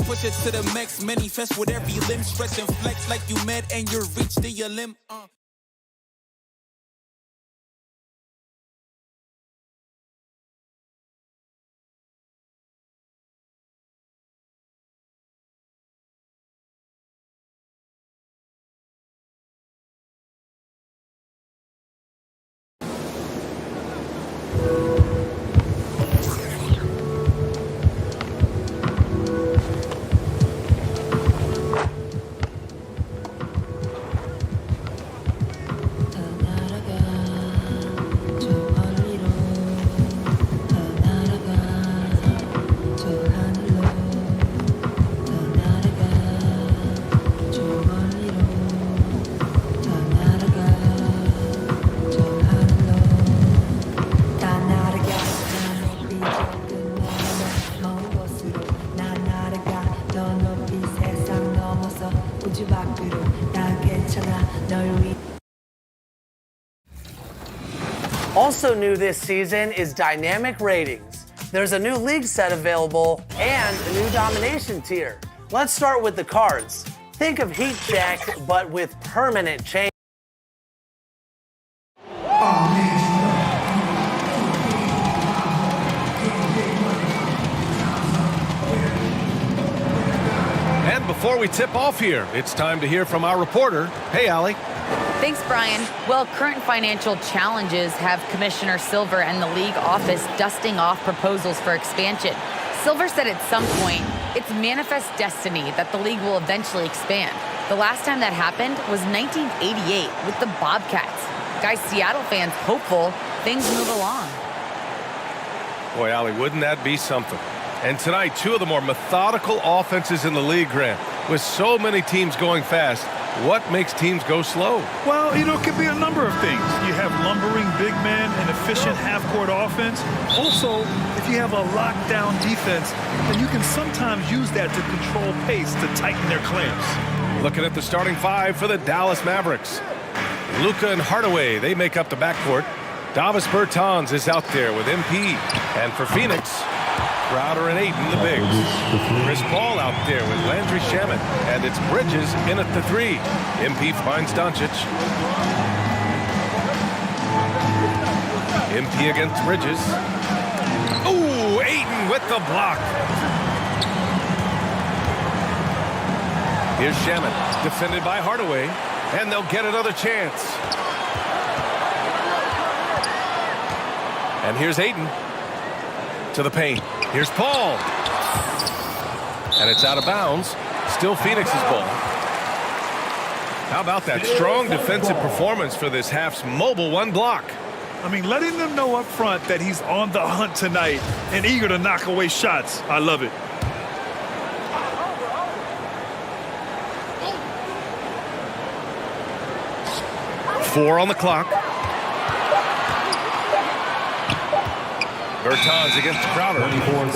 push it to the max, manifest with every limb, stretch and flex like you met and you reached the limb. Also new this season is dynamic ratings. There's a new league set available and a new domination tier. Let's start with the cards. Think of Heat Check, but with permanent change. And before we tip off here, it's time to hear from our reporter. Hey, Allie. Thanks, Brian. Well, current financial challenges have Commissioner Silver and the league office dusting off proposals for expansion. Silver said at some point, it's manifest destiny that the league will eventually expand. The last time that happened was 1988 with the Bobcats. Guys, Seattle fans hopeful things move along. Boy, Allie, wouldn't that be something? And tonight, two of the more methodical offenses in the league, Grant. With so many teams going fast, what makes teams go slow? Well, it could be a number of things. You have lumbering big men and efficient half-court offense. Also, if you have a lockdown defense, then you can sometimes use that to control pace to tighten their clamps. Looking at the starting five for the Dallas Mavericks. Luka and Hardaway, they make up the backcourt. Davis Bertans is out there with MP. And for Phoenix, Crowder and Ayton, the bigs. Chris Paul out there with Landry Shamet. And it's Bridges in at the three. MP finds Doncic. MP against Bridges. Ooh, Ayton with the block. Here's Shamet, defended by Hardaway. And they'll get another chance. And here's Ayton to the paint. Here's Paul. And it's out of bounds. Still Phoenix's ball. How about that strong defensive performance for this half's mobile one block? I mean, letting them know up front that he's on the hunt tonight and eager to knock away shots. I love it. Four on the clock. Bertans against Crowder.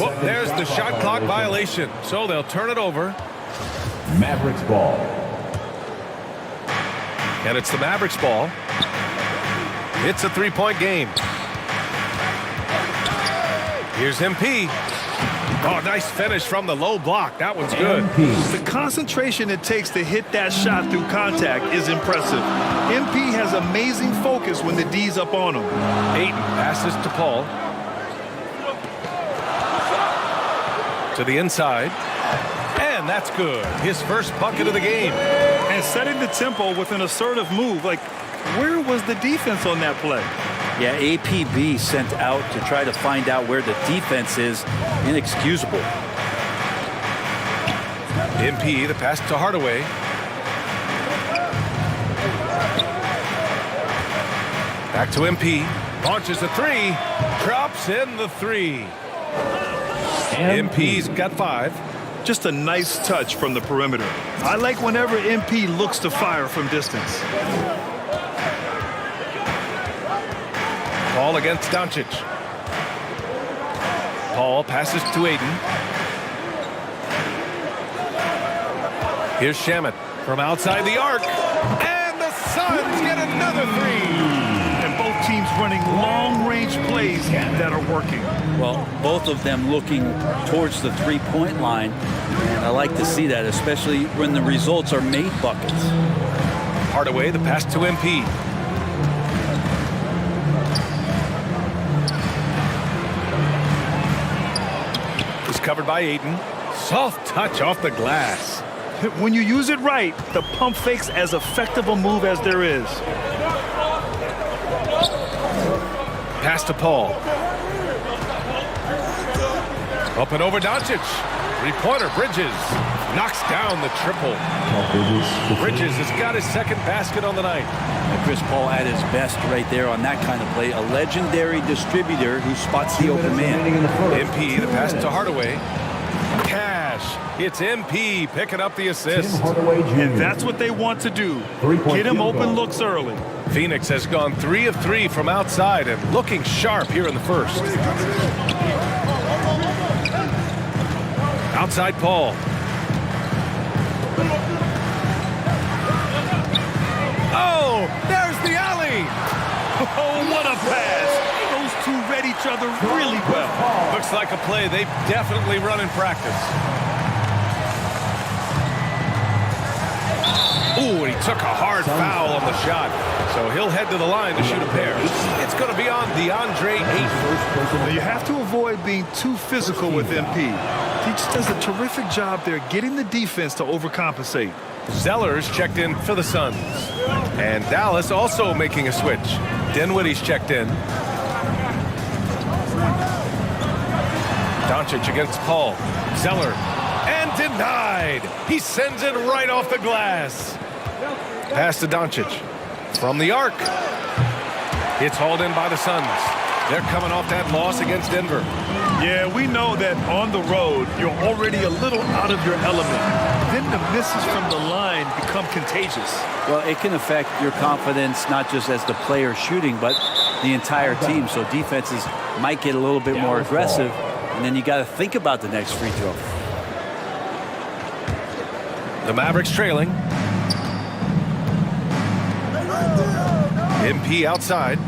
Well, there's the shot clock violation. So they'll turn it over. Mavericks ball. And it's the Mavericks ball. It's a three-point game. Here's MP. Oh, nice finish from the low block. That one's good. The concentration it takes to hit that shot through contact is impressive. MP has amazing focus when the D's up on him. Ayton passes to Paul. To the inside. And that's good. His first bucket of the game. And setting the tempo with an assertive move. Like, where was the defense on that play? Yeah, APB sent out to try to find out where the defense is. Inexcusable. MP, the pass to Hardaway. Back to MP. Launches a three. Drops in the three. MP's got five. Just a nice touch from the perimeter. I like whenever MP looks to fire from distance. Paul against Doncic. Paul passes to Ayton. Here's Shamet from outside the arc. And the Suns get another three. And both teams running long-range plays that are working. Well, both of them looking towards the three-point line. And I like to see that, especially when the results are made buckets. Hardaway, the pass to MP. He's covered by Ayton. Soft touch off the glass. When you use it right, the pump fake's as effective a move as there is. Pass to Paul. Up and over Doncic. Three-pointer, Bridges. Knocks down the triple. Bridges has got his second basket on the night. And Chris Paul at his best right there on that kind of play. A legendary distributor who spots the open man. MP, the pass to Hardaway. Cash. It's MP picking up the assist. And that's what they want to do. Get him open looks early. Phoenix has gone 3 of 3 from outside and looking sharp here in the first. Outside Paul. Oh, there's the alley. Oh, what a pass. Those two read each other really well. Looks like a play they've definitely run in practice. Ooh, and he took a hard foul on the shot. So he'll head to the line to shoot a pair. It's going to be on DeAndre Ayton. You have to avoid being too physical with MP. He just does a terrific job there getting the defense to overcompensate. Zeller's checked in for the Suns. And Dallas also making a switch. Dinwiddie's checked in. Doncic against Paul. Zeller. And denied. He sends it right off the glass. Pass to Doncic. From the arc. It's hauled in by the Suns. They're coming off that loss against Denver. Yeah, we know that on the road, you're already a little out of your element. Then the misses from the line become contagious. Well, it can affect your confidence, not just as the player shooting, but the entire team. So defenses might get a little bit more aggressive, and then you got to think about the next free throw. The Mavericks trailing. MP outside.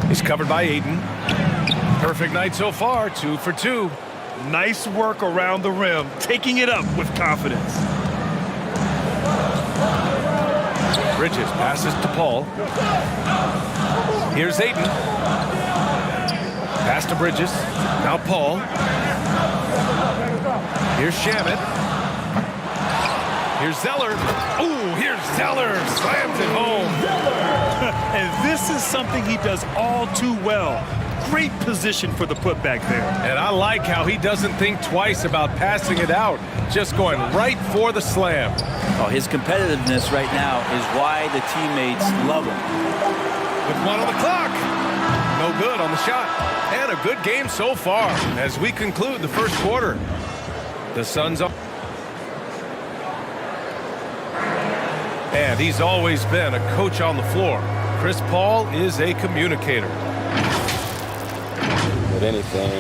He's covered by Ayton. Perfect night so far, 2 for 2. Nice work around the rim, taking it up with confidence. Bridges passes to Paul. Here's Ayton. Pass to Bridges. Now Paul. Here's Shamet. Here's Zeller. Ooh, here's Zeller. Slams it home. And this is something he does all too well. Great position for the putback there. And I like how he doesn't think twice about passing it out. Just going right for the slam. Oh, his competitiveness right now is why the teammates love him. With 1 on the clock. No good on the shot. And a good game so far as we conclude the first quarter. The Suns are... And he's always been a coach on the floor. Chris Paul is a communicator. With anything,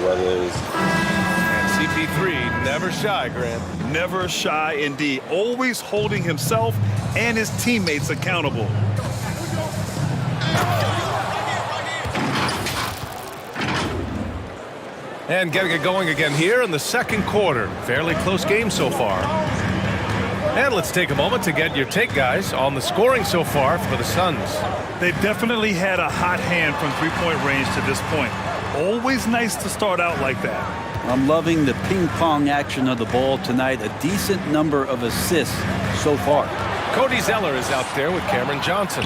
whether it's... And CP3, never shy, Grant. Never shy indeed. Always holding himself and his teammates accountable. And getting it going again here in the second quarter. Fairly close game so far. And let's take a moment to get your take, guys, on the scoring so far for the Suns. They've definitely had a hot hand from three-point range to this point. Always nice to start out like that. I'm loving the ping-pong action of the ball tonight. A decent number of assists so far. Cody Zeller is out there with Cameron Johnson.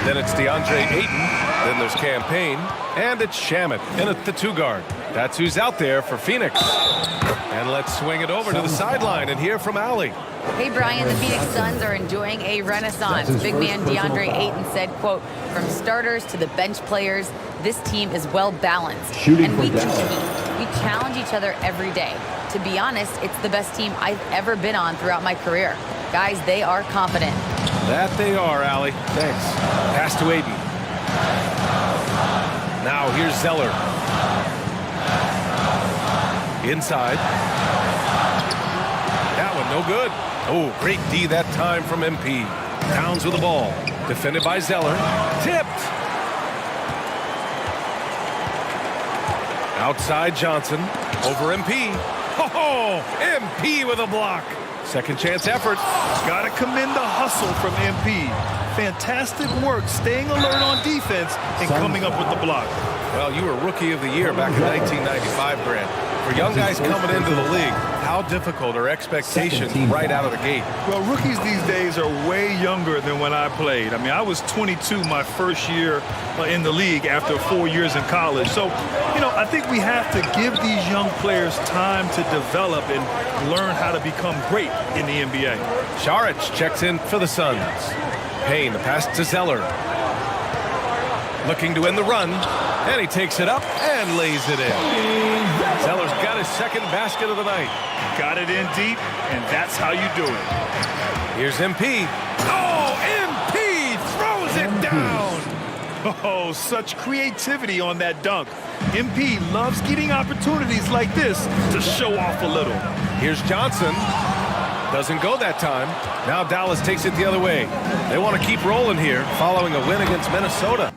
Then it's DeAndre Ayton. Then there's Campaign. And it's Shamet in at the 2-guard. That's who's out there for Phoenix. And let's swing it over to the sideline and hear from Allie. Hey, Brian, the Phoenix Suns are enjoying a renaissance. Big man DeAndre Ayton said, quote, from starters to the bench players, this team is well-balanced. And we compete. We challenge each other every day. To be honest, it's the best team I've ever been on throughout my career. Guys, they are confident. That they are, Allie. Thanks. Pass to Ayton. Now here's Zeller. Inside. That one no good. Oh, great D that time from MP. Towns with the ball. Defended by Zeller. Tipped. Outside Johnson. Over MP. Oh, MP with a block. Second chance effort. Got to commend the hustle from MP. Fantastic work staying alert on defense and coming up with the block. Well, you were Rookie of the Year back in 1995, Grant. For young guys coming into the league, how difficult are expectations right out of the gate? Well, rookies these days are way younger than when I played. I mean, I was 22 my first year in the league after 4 years in college. So, you know, I think we have to give these young players time to develop and learn how to become great in the NBA. Saric checks in for the Suns. Payne, the pass to Zeller. Looking to end the run, and he takes it up and lays it in. Zeller's got his second basket of the night. Got it in deep, and that's how you do it. Here's MP. Oh, MP throws it down. Oh, such creativity on that dunk. MP loves getting opportunities like this to show off a little. Here's Johnson. Doesn't go that time. Now Dallas takes it the other way. They want to keep rolling here following a win against Minnesota.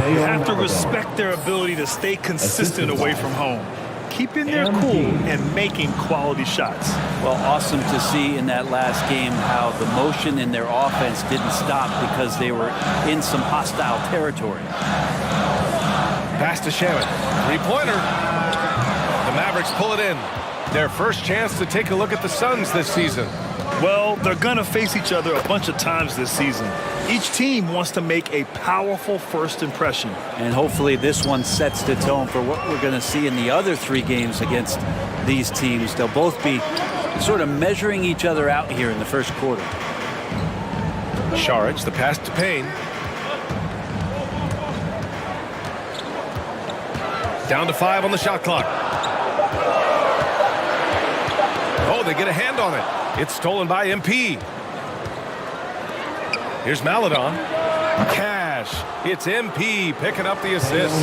You have to respect their ability to stay consistent away from home, keeping their cool and making quality shots. Well, awesome to see in that last game how the motion in their offense didn't stop because they were in some hostile territory. Pass to Shamet. Three-pointer. The Mavericks pull it in. Their first chance to take a look at the Suns this season. Well, they're going to face each other a bunch of times this season. Each team wants to make a powerful first impression. And hopefully this one sets the tone for what we're going to see in the other 3 games against these teams. They'll both be sort of measuring each other out here in the first quarter. Saric, the pass to Payne. Down to 5 on the shot clock. Oh, they get a hand on it. It's stolen by MP. Here's Maladon. Cash. It's MP picking up the assist.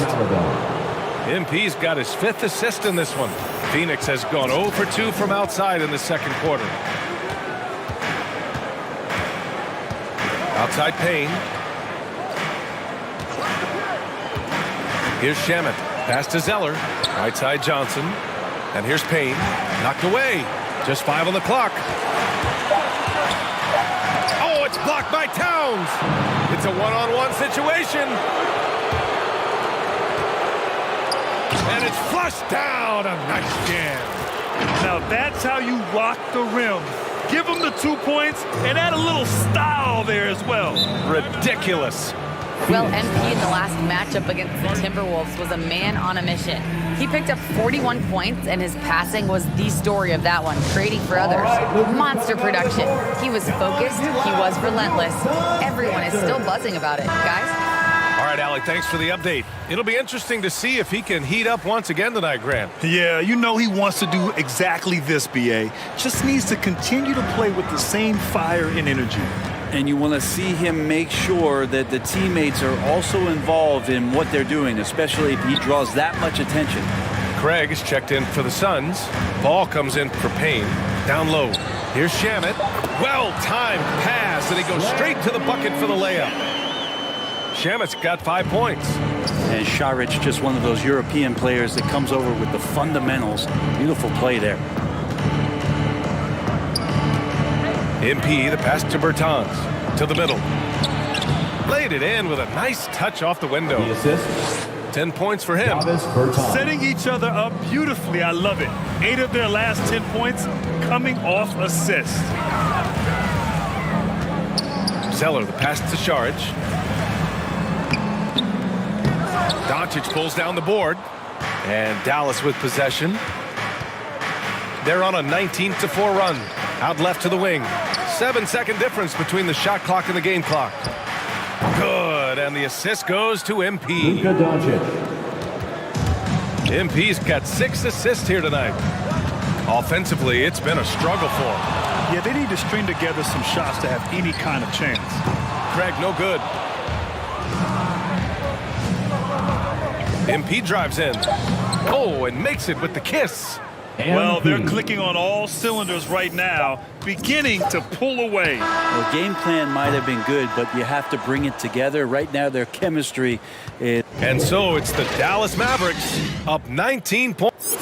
MP's got his 5th assist in this one. Phoenix has gone 0 for 2 from outside in the second quarter. Outside Payne. Here's Shamet. Pass to Zeller. Right side Johnson. And here's Payne. Knocked away. Just 5 on the clock. Oh, it's blocked by Towns. It's a one-on-one situation. And it's flushed down. A nice jam. Now that's how you rock the rim. Give them the 2 points and add a little style there as well. Ridiculous. Well, MP in the last matchup against the Timberwolves was a man on a mission. He picked up 41 points, and his passing was the story of that one, creating for others. Monster production. He was focused. He was relentless. Everyone is still buzzing about it, guys. All right, Alec, thanks for the update. It'll be interesting to see if he can heat up once again tonight, Grant. Yeah, you know he wants to do exactly this, B.A. Just needs to continue to play with the same fire and energy. And you want to see him make sure that the teammates are also involved in what they're doing, especially if he draws that much attention. Craig is checked in for the Suns. Ball comes in for Payne. Down low. Here's Shamet. Well-timed pass, and he goes straight to the bucket for the layup. Shamet's got 5 points. And Saric, just one of those European players that comes over with the fundamentals. Beautiful play there. MP, the pass to Bertans. To the middle. Laid it in with a nice touch off the window. 10 points for him. Setting each other up beautifully. I love it. 8 of their last 10 points coming off assists. Zeller, the pass to Saric. Doncic pulls down the board. And Dallas with possession. They're on a 19-4 run. Out left to the wing. 7-second difference between the shot clock and the game clock. Good, and the assist goes to MP. MP's got 6 assists here tonight. Offensively, it's been a struggle for him. Yeah, they need to string together some shots to have any kind of chance. Craig, no good. MP drives in. Oh, and makes it with the kiss. Well, they're clicking on all cylinders right now, beginning to pull away. The game plan might have been good, but you have to bring it together. Right now, their chemistry is... And so it's the Dallas Mavericks up 19 points.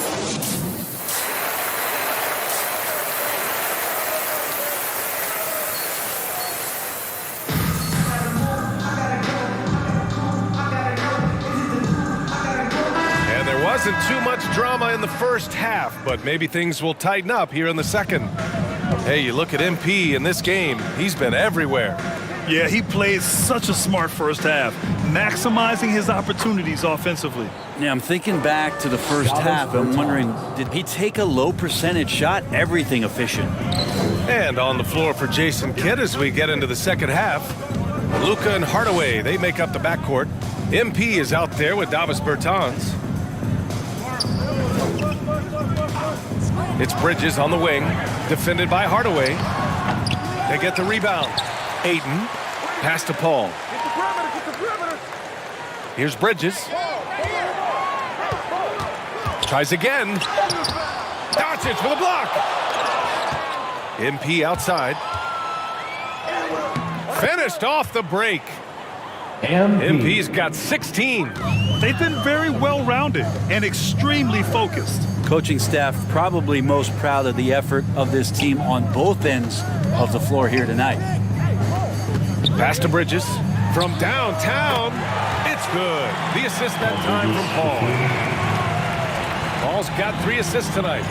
Wasn't too much drama in the first half, but maybe things will tighten up here in the second. Hey, you look at MP in this game, he's been everywhere. Yeah, he played such a smart first half, maximizing his opportunities offensively. Yeah, I'm thinking back to the first half. I'm wondering, did he take a low percentage shot? Everything efficient. And on the floor for Jason Kidd as we get into the second half. Luka and Hardaway, they make up the backcourt. MP is out there with Davis Bertans. It's Bridges on the wing, defended by Hardaway. They get the rebound. Ayton, pass to Paul. Here's Bridges. Tries again. Doncic for the block. MP outside. Finished off the break. MP's got 16. They've been very well-rounded and extremely focused. Coaching staff probably most proud of the effort of this team on both ends of the floor here tonight. Pass to Bridges from downtown. It's good. The assist that time from Paul. Paul's got 3 assists tonight.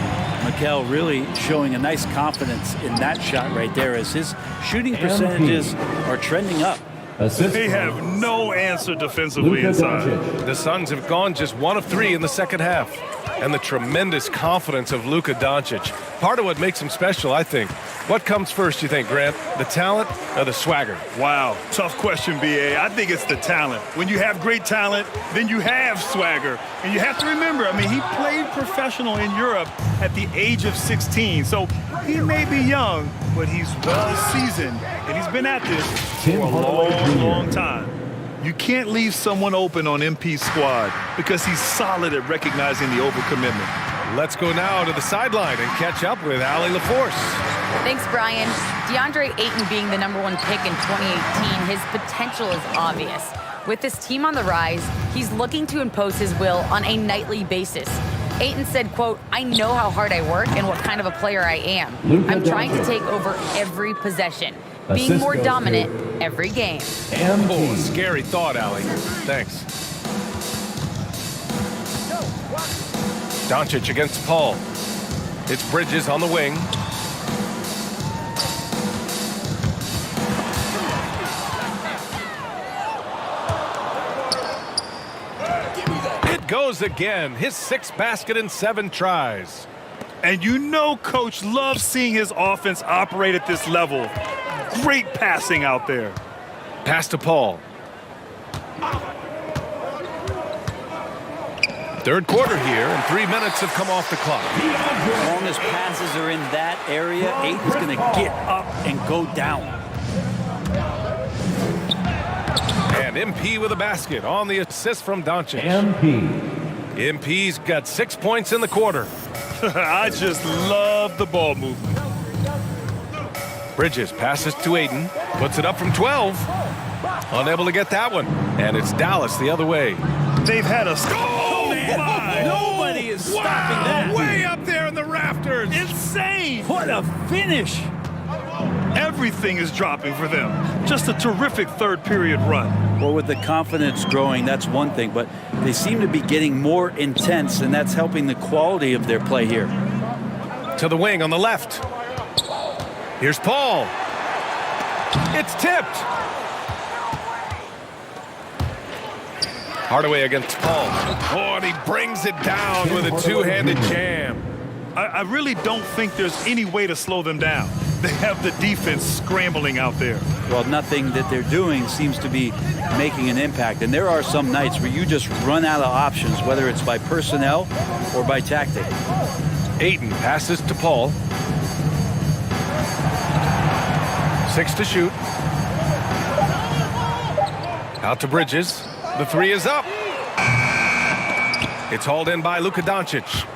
Mikel really showing a nice confidence in that shot right there as his shooting percentages are trending up. They have no answer defensively inside. The Suns have gone just 1 of 3 in the second half. And the tremendous confidence of Luka Doncic. Part of what makes him special, I think. What comes first, you think, Grant? The talent or the swagger? Wow, tough question, B.A. I think it's the talent. When you have great talent, then you have swagger. And you have to remember, I mean, he played professional in Europe at the age of 16. So he may be young, but he's well-seasoned. And he's been at this for a long, long time. You can't leave someone open on MP's squad because he's solid at recognizing the overcommitment. Let's go now to the sideline and catch up with Allie LaForce. Thanks, Brian. DeAndre Ayton being the #1 pick in 2018, his potential is obvious. With this team on the rise, he's looking to impose his will on a nightly basis. Ayton said, quote, "I know how hard I work and what kind of a player I am. I'm trying to take over every possession, being more dominant every game." Oh, scary thought, Allie. Thanks. Doncic against Paul. It's Bridges on the wing. It goes again. His 6th basket in 7 tries. And you know Coach loves seeing his offense operate at this level. Great passing out there. Pass to Paul. Third quarter here, and 3 minutes have come off the clock. As long as passes are in that area, Ayton's going to get up and go down. And MP with a basket on the assist from Doncic. MP's got 6 points in the quarter. I just love the ball movement. Bridges passes to Ayton, puts it up from 12. Unable to get that one. And it's Dallas the other way. They've had a... Oh, my! Nobody is stopping that. Way up there in the rafters. Insane! What a finish. Everything is dropping for them. Just a terrific third period run. Well, with the confidence growing, that's one thing, but they seem to be getting more intense, and that's helping the quality of their play here. To the wing on the left. Here's Paul. It's tipped. Hardaway against Paul. Oh, and he brings it down with a 2-handed jam. I really don't think there's any way to slow them down. They have the defense scrambling out there. Well, nothing that they're doing seems to be making an impact. And there are some nights where you just run out of options, whether it's by personnel or by tactic. Ayton passes to Paul. 6 to shoot. Out to Bridges. The 3 is up. It's hauled in by Luka Doncic.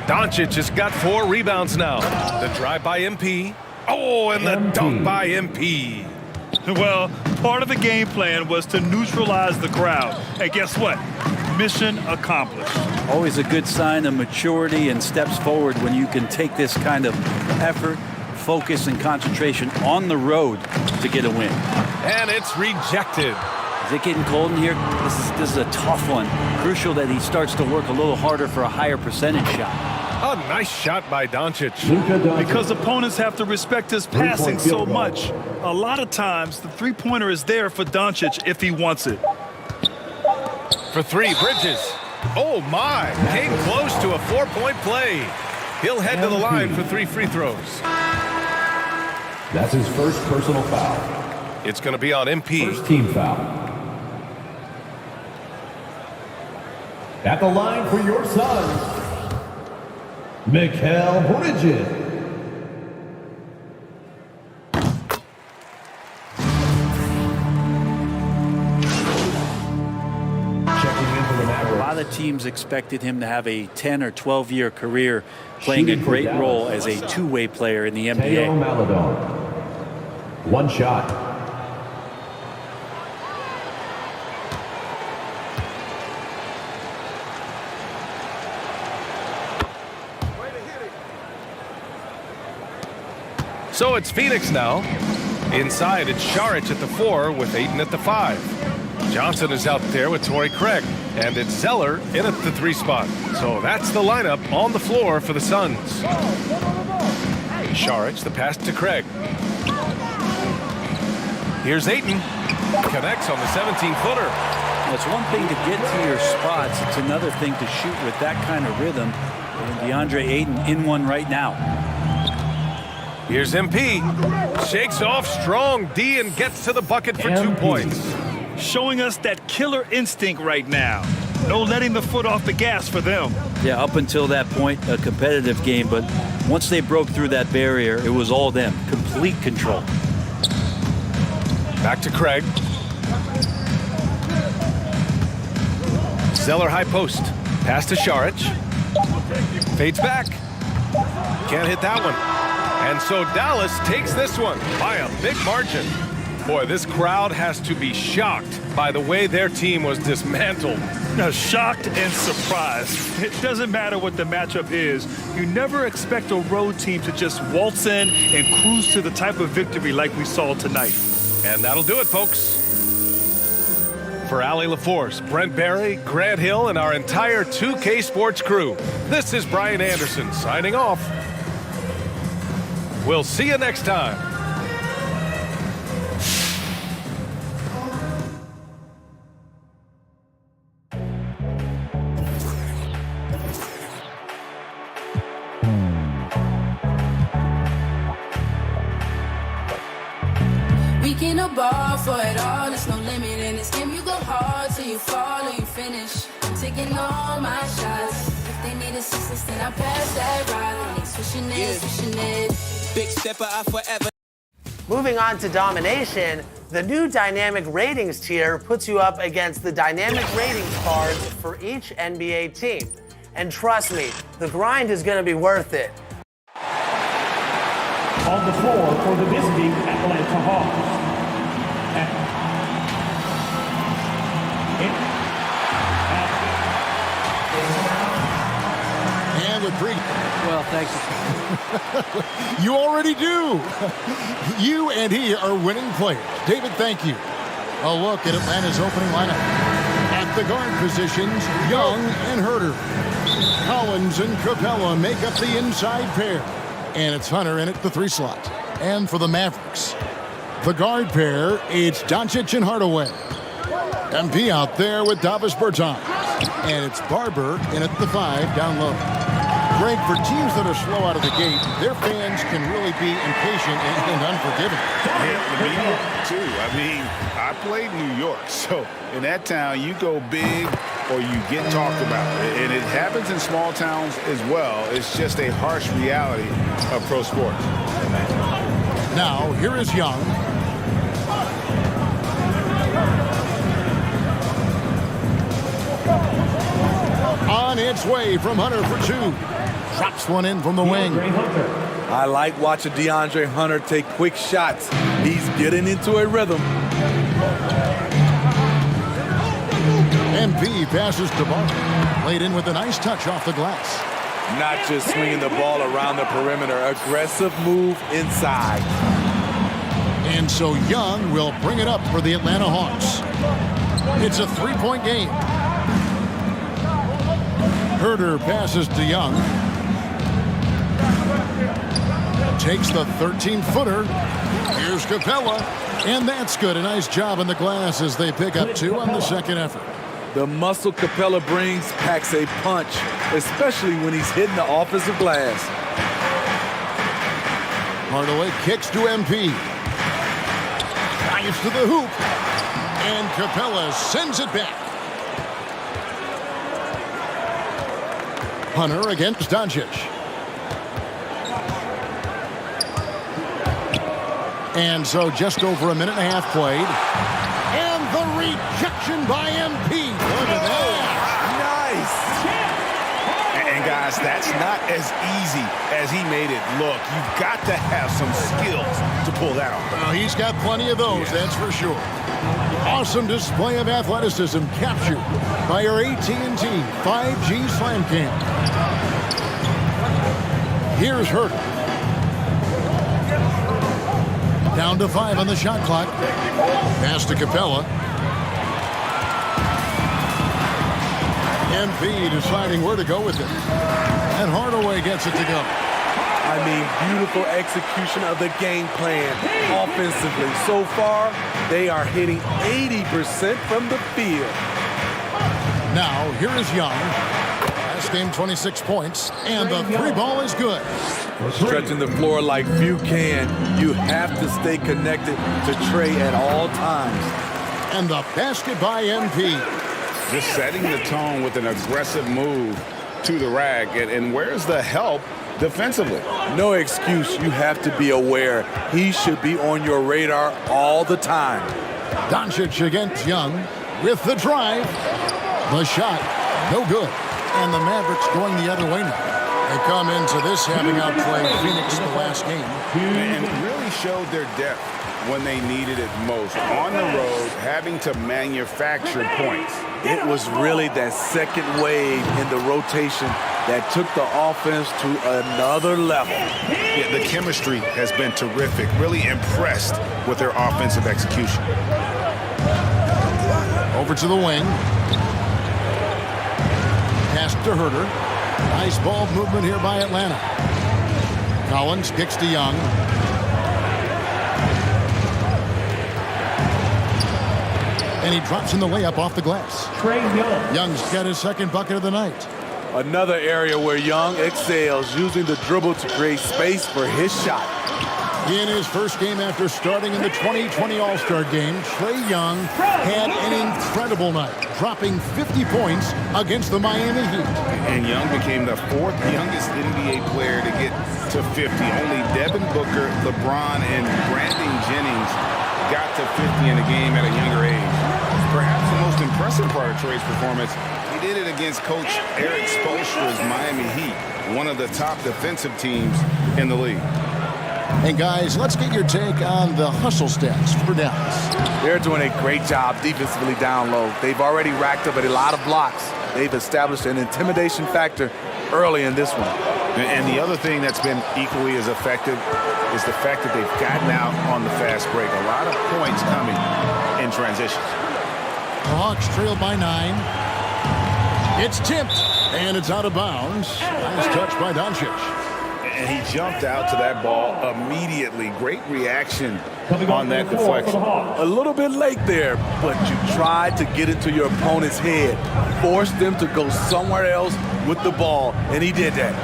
Doncic has got 4 rebounds now. The drive by MP. Oh, and the dunk by MP. Well, part of the game plan was to neutralize the crowd. And guess what? Mission accomplished. Always a good sign of maturity and steps forward when you can take this kind of effort, focus, and concentration on the road to get a win. And it's rejected. Is it getting cold in here? This is a tough one. Crucial that he starts to work a little harder for a higher percentage shot. A nice shot by Doncic. Because opponents have to respect his passing so much. A lot of times, the three-pointer is there for Doncic if he wants it. For 3, Bridges. Oh, my. Came close to a 4-point play. He'll head to the line for 3 free throws. That's his first personal foul. It's going to be on MP. First team foul. At the line for your son, Bridges. A lot of teams expected him to have a 10 or 12-year career playing a great role as a two-way player in the NBA. One shot. So it's Phoenix now. Inside, it's Šarić at the 4 with Ayton at the 5. Johnson is out there with Torrey Craig. And it's Zeller in at the 3 spot. So that's the lineup on the floor for the Suns. Šarić, the pass to Craig. Here's Ayton. Connects on the 17-footer. It's one thing to get to your spots. It's another thing to shoot with that kind of rhythm. And DeAndre Ayton in one right now. Here's MP. Shakes off strong D and gets to the bucket for 2 points. Showing us that killer instinct right now. No letting the foot off the gas for them. Yeah, up until that point, a competitive game. But once they broke through that barrier, it was all them. Complete control. Back to Craig. Zeller high post. Pass to Šarić. Fades back. Can't hit that one. And so Dallas takes this one by a big margin. Boy, this crowd has to be shocked by the way their team was dismantled. Now, shocked and surprised. It doesn't matter what the matchup is. You never expect a road team to just waltz in and cruise to the type of victory like we saw tonight. And that'll do it, folks. For Allie LaForce, Brent Barry, Grant Hill, and our entire 2K Sports crew, this is Brian Anderson signing off. We'll see you next time. We can ball for it all, there's no limit in this game. You go hard till you fall or you finish. I'm taking all my shots. If they need assistance, then I pass that ride. Swishing it. Big stepper, I forever. Moving on to domination, the new dynamic ratings tier puts you up against the dynamic ratings cards for each NBA team. And trust me, the grind is going to be worth it. On the floor for the visiting Atlanta Hawks. And with three. Well, thank you. You already do. You and he are winning players. David, thank you. A look at Atlanta's opening lineup. At the guard positions, Young and Herter. Collins and Capella make up the inside pair. And it's Hunter in at the 3 slot. And for the Mavericks, the guard pair, it's Doncic and Hardaway. MP out there with Davis Bertans. And it's Barber in at the 5 down low. Greg, for teams that are slow out of the gate, their fans can really be impatient and unforgiving. Yeah, too. I mean, I played New York, so in that town, you go big or you get talked about. And it happens in small towns as well. It's just a harsh reality of pro sports. Now, here is Young. On its way from Hunter for 2. drops one in from the wing. I like watching DeAndre Hunter take quick shots. He's getting into a rhythm. MP passes to Barton. Laid in with a nice touch off the glass. Not just swinging the ball around the perimeter. Aggressive move inside. And so Young will bring it up for the Atlanta Hawks. It's a three-point game. Herder passes to Young. Takes the 13-footer. Here's Capella. And that's good. A nice job on the glass as they pick up 2 on the second effort. The muscle Capella brings packs a punch, especially when he's hitting the offensive glass. Hardaway kicks to MP. Drives to the hoop. And Capella sends it back. Hunter against Doncic. And so just over a minute and a half played. And the rejection by MP. Look at that. Nice. And guys, that's not as easy as he made it look. You've got to have some skills to pull that off. Well, he's got plenty of those, that's for sure. Awesome display of athleticism captured by our AT&T 5G Slam Cam. Here's Herder. Down to 5 on the shot clock. Pass to Capella. MP deciding where to go with it. And Hardaway gets it to go. I mean, beautiful execution of the game plan offensively. So far, they are hitting 80% from the field. Now, here is Young. Last game, 26 points. And the 3-ball is good. Stretching the floor like few can. You have to stay connected to Trey at all times. And the basket by MP. Just setting the tone with an aggressive move to the rack. And where's the help defensively? No excuse. You have to be aware. He should be on your radar all the time. Doncic against Young with the drive. The shot, no good. And the Mavericks going the other way now. They come into this having outplayed Phoenix the last game. And really showed their depth when they needed it most. On the road, having to manufacture points. It was really that second wave in the rotation that took the offense to another level. Yeah, the chemistry has been terrific. Really impressed with their offensive execution. Over to the wing. Pass to Herder. Nice ball movement here by Atlanta. Collins kicks to Young. And he drops in the layup off the glass. Trey Young. Young's got his second bucket of the night. Another area where Young excels, using the dribble to create space for his shot. In his first game after starting in the 2020 All-Star Game, Trey Young had an incredible night, dropping 50 points against the Miami Heat. And Young became the 4th youngest NBA player to get to 50. Only Devin Booker, LeBron, and Brandon Jennings got to 50 in a game at a younger age. Perhaps the most impressive part of Trey's performance, he did it against Coach Eric Spoelstra's Miami Heat, one of the top defensive teams in the league. And guys, let's get your take on the hustle stats for Dallas. They're doing a great job defensively down low. They've already racked up a lot of blocks. They've established an intimidation factor early in this one. And the other thing that's been equally as effective is the fact that they've gotten out on the fast break. A lot of points coming in transition. The Hawks trail by 9. It's tipped, and it's out of bounds. Nice touch by Doncic. And he jumped out to that ball immediately. Great reaction on that deflection. A little bit late there, but you tried to get into your opponent's head. Force them to go somewhere else with the ball, and he did that.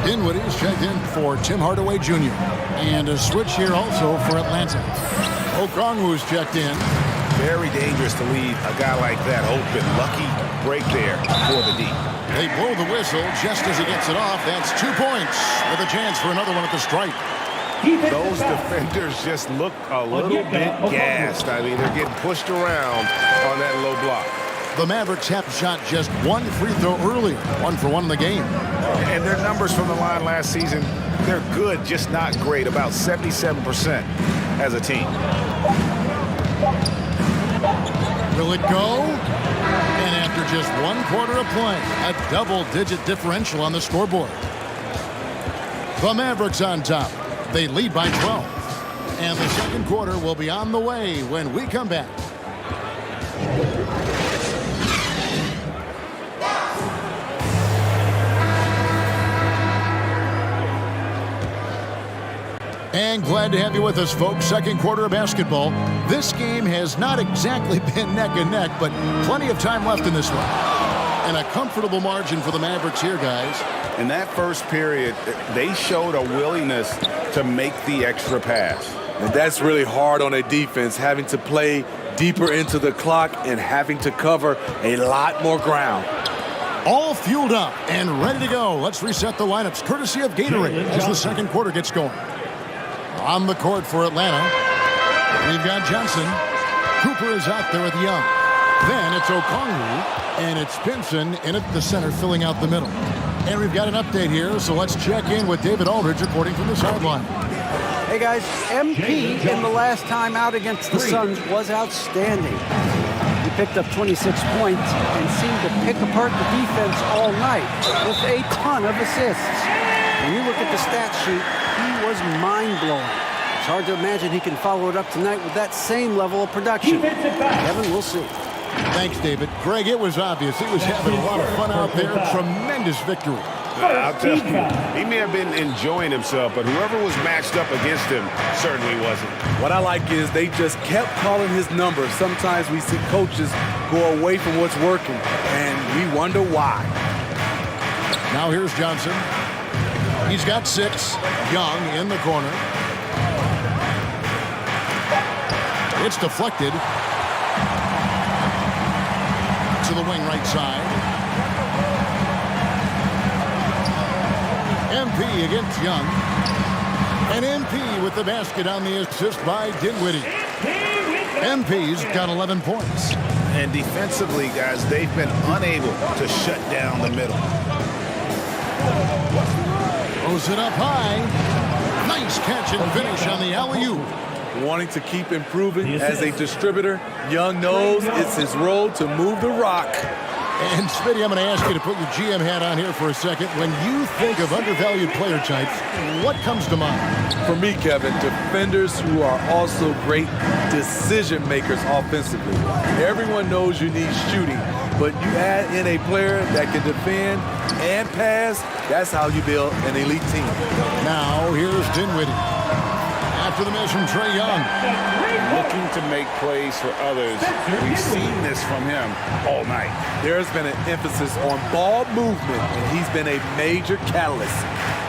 Dinwiddie is checked in for Tim Hardaway Jr. And a switch here also for Atlanta. Okongwu's checked in. Very dangerous to leave a guy like that open. Lucky break there for the D. They blow the whistle just as he gets it off. That's 2 points with a chance for another one at the stripe. Those defenders just look a little bit gassed. I mean, they're getting pushed around on that low block. The Mavericks have shot just one free throw earlier, 1 for 1 in the game. And their numbers from the line last season, they're good, just not great, about 77% as a team. Will it go? And after just 1 quarter of play, a double-digit differential on the scoreboard. The Mavericks on top. They lead by 12. And the second quarter will be on the way when we come back. And glad to have you with us, folks. Second quarter of basketball. This game has not exactly been neck and neck, but plenty of time left in this one. And a comfortable margin for the Mavericks here, guys. In that first period, they showed a willingness to make the extra pass. And that's really hard on a defense, having to play deeper into the clock and having to cover a lot more ground. All fueled up and ready to go. Let's reset the lineups, courtesy of Gatorade, as the second quarter gets going. On the court for Atlanta, we've got Johnson. Cooper is out there with Young. Then it's Okongwu, and it's Pinson in at the center, filling out the middle. And we've got an update here, so let's check in with David Aldridge reporting from the sideline. Hey guys, MP in the last time out against the Suns was outstanding. He picked up 26 points and seemed to pick apart the defense all night with a ton of assists. When you look at the stat sheet, he was mind-blowing. It's hard to imagine he can follow it up tonight with that same level of production. Kevin, we'll see. Thanks, David. Greg, it was obvious. He was having a lot of fun out there. Tremendous victory. I'll tell you, he may have been enjoying himself, but whoever was matched up against him certainly wasn't. What I like is they just kept calling his number. Sometimes we see coaches go away from what's working, and we wonder why. Now here's Johnson. He's got 6. Young in the corner. It's deflected to the wing right side. MP against Young. And MP with the basket on the assist by Dinwiddie. MP's got 11 points. And defensively, guys, they've been unable to shut down the middle. Throws it up high. Nice catch and finish on the alley-oop. Wanting to keep improving as a distributor, Young knows it's his role to move the rock. And Smitty, I'm going to ask you to put your GM hat on here for a second. When you think of undervalued player types, what comes to mind? For me, Kevin, defenders who are also great decision makers offensively. Everyone knows you need shooting, but you add in a player that can defend and pass, that's how you build an elite team. Now, here's Dinwiddie. After the miss from Trae Young. Looking to make plays for others. We've seen this from him all night. There's been an emphasis on ball movement, and he's been a major catalyst.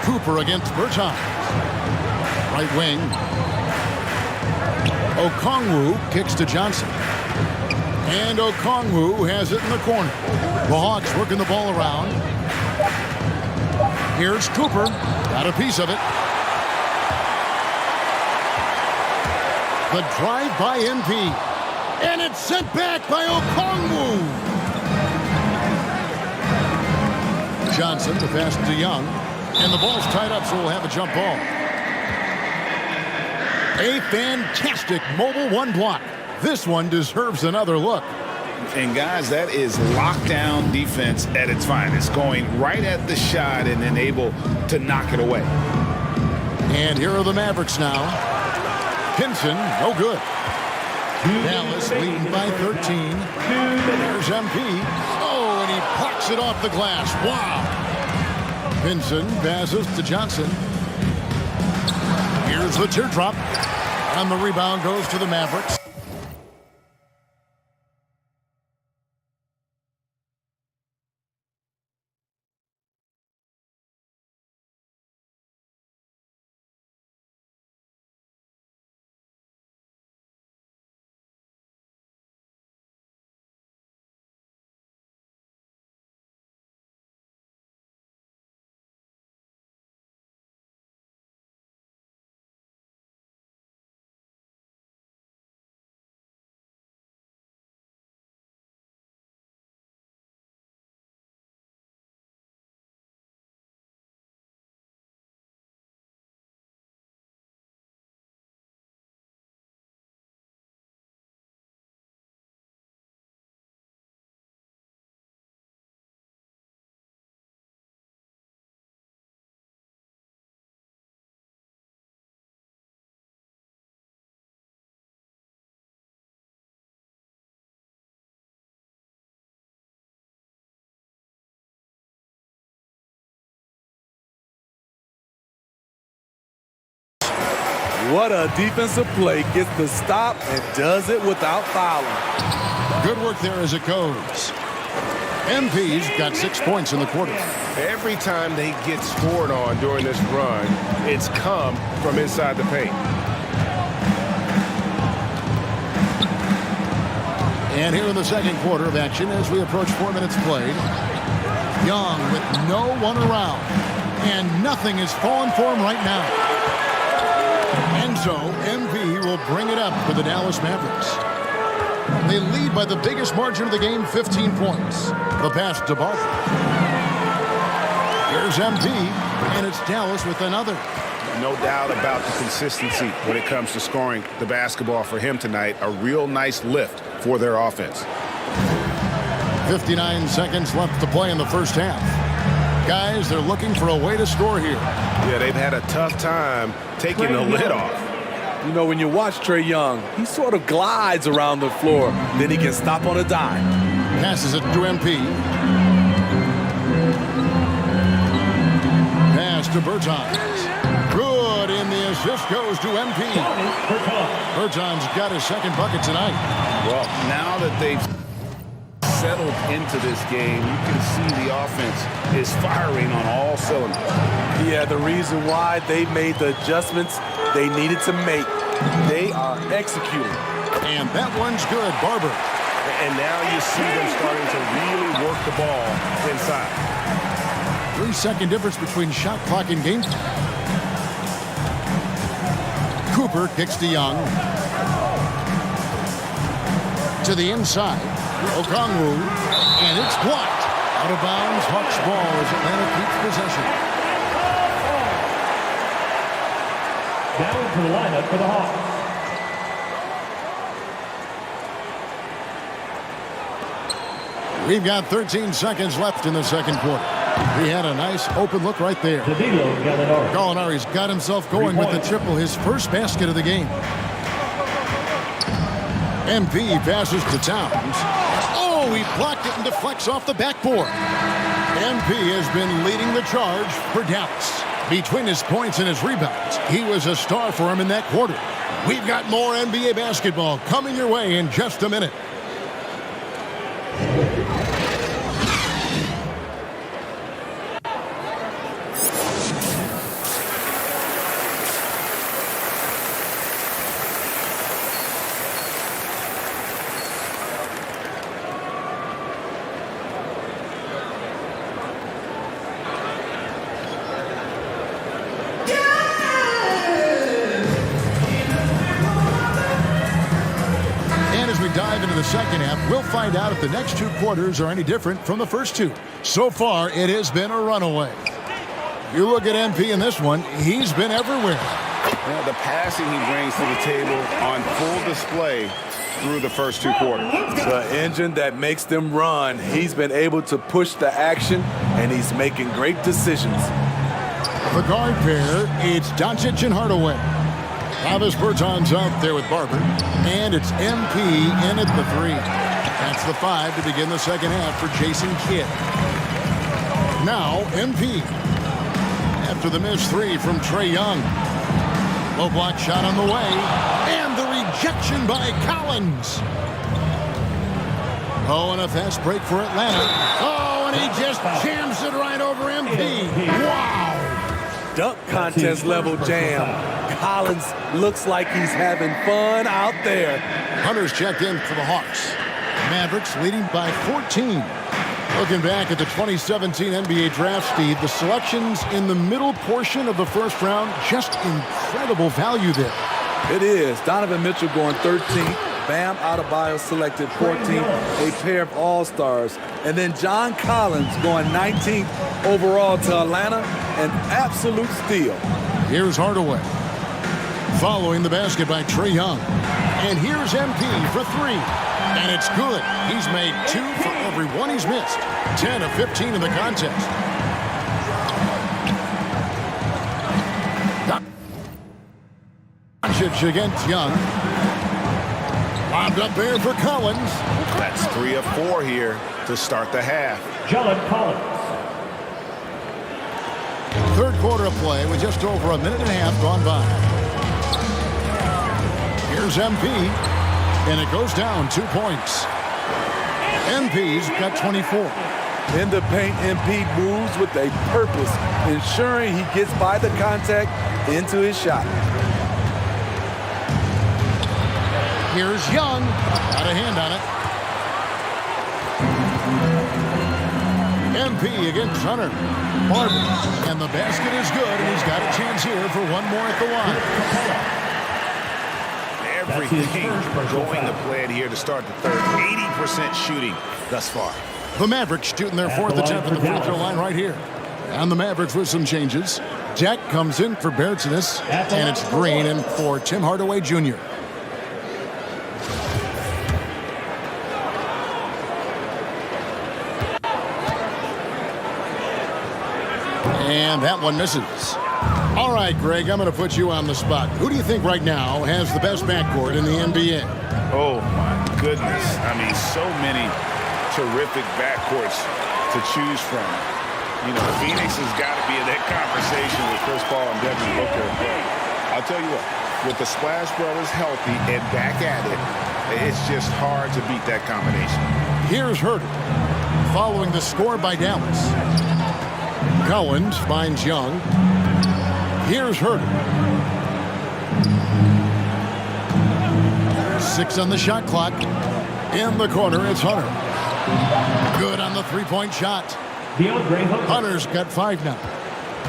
Cooper against Berton. Right wing. Okongwu kicks to Johnson. And Okongwu has it in the corner. The Hawks working the ball around. Here's Cooper. Got a piece of it. The drive by MP. And it's sent back by Okongwu. Johnson, the pass to Young. And the ball's tied up, so we'll have a jump ball. A fantastic mobile one block. This one deserves another look. And guys, that is lockdown defense at its finest. Going right at the shot and then able to knock it away. And here are the Mavericks now. Pinson, no good. Dallas leading by 13. There's MP. Oh, and he pucks it off the glass. Wow. Pinson passes to Johnson. Here's the teardrop. And the rebound goes to the Mavericks. What a defensive play. Gets the stop and does it without fouling. Good work there as it goes. MP's got 6 points in the quarter. Every time they get scored on during this run, it's come from inside the paint. And here in the second quarter of action, as we approach 4 minutes played, Young with no one around, and nothing is falling for him right now. And so MP will bring it up for the Dallas Mavericks. They lead by the biggest margin of the game, 15 points. The pass to Barber. Here's MP, and it's Dallas with another. No doubt about the consistency when it comes to scoring the basketball for him tonight. A real nice lift for their offense. 59 seconds left to play in the first half. Guys, they're looking for a way to score here. Yeah, they've had a tough time taking the lid off. You know, when you watch Trae Young, he sort of glides around the floor. Then he can stop on a dime. Passes it to MP. Pass to Bertans. Good, and the assist goes to MP. Bertans got his second bucket tonight. Well, now that they've settled into this game, you can see the offense is firing on all cylinders. Yeah, the reason why they made the adjustments they needed to make. They are executing. And that one's good, Barber. And now you see them starting to really work the ball inside. 3-second difference between shot clock and game time. Cooper kicks to Young. To the inside. Okongwu. And it's blocked. Out of bounds. Hawks ball as Atlanta keeps possession. Down to the lineup for the Hawks. We've got 13 seconds left in the second quarter. He had a nice open look right there. Gallinari's got himself going with the triple, his first basket of the game. MP passes to Towns. Oh, he blocked it and deflects off the backboard. MP has been leading the charge for Dallas. Between his points and his rebounds, he was a star for him in that quarter. We've got more NBA basketball coming your way in just a minute. Dive into the second half, we'll find out if the next two quarters are any different from the first two. So far, it has been a runaway. You look at MP in this one, he's been everywhere. Yeah, the passing he brings to the table on full display through the first two quarters. The engine that makes them run. He's been able to push the action, and he's making great decisions. The guard pair, it's Doncic and Hardaway. Travis Bertans out there with Barber. And it's MP in at the three. That's the 5 to begin the second half for Jason Kidd. Now MP. After the missed three from Trae Young. Low block shot on the way. And the rejection by Collins. Oh, and a fast break for Atlanta. Oh, and he just jams it right over MP. Wow. Dunk contest level jam. Collins looks like he's having fun out there. Hunter's checked in for the Hawks. Mavericks leading by 14. Looking back at the 2017 NBA draft, Steve, the selections in the middle portion of the first round, just incredible value there. It is. Donovan Mitchell going 13th. Bam Adebayo selected 14th, a pair of all-stars. And then John Collins going 19th overall to Atlanta, an absolute steal. Here's Hardaway. Following the basket by Trae Young. And here's MP for three. And it's good. He's made 2 for every one he's missed. 10 of 15 in the contest. Doncic against Young. Lobbed up there for Collins. That's 3 of 4 here to start the half. John Collins. Third quarter of play with just over a minute and a half gone by. Here's MP, and it goes down 2 points. MP's got 24. In the paint, MP moves with a purpose, ensuring he gets by the contact into his shot. Here's Young. Got a hand on it. MP against Hunter. Barber. And the basket is good, and he's got a chance here for one more at the line. Everything going to plan here to start the third. 80% shooting thus far. The Mavericks shooting their fourth attempt at the free throw line right here. And the Mavericks with some changes. Jack comes in for Bertzinis, and it's Green in for Tim Hardaway Jr. And that one misses. All right, Greg, I'm going to put you on the spot. Who do you think right now has the best backcourt in the NBA? Oh, my goodness. I mean, so many terrific backcourts to choose from. You know, Phoenix has got to be in that conversation with Chris Paul and Devin Booker. But I'll tell you what, with the Splash Brothers healthy and back at it, it's just hard to beat that combination. Here's Herter, following the score by Dallas. Collins finds Young. Here's Herter. 6 on the shot clock. In the corner, it's Hunter. Good on the three-point shot. Hunter's got 5 now.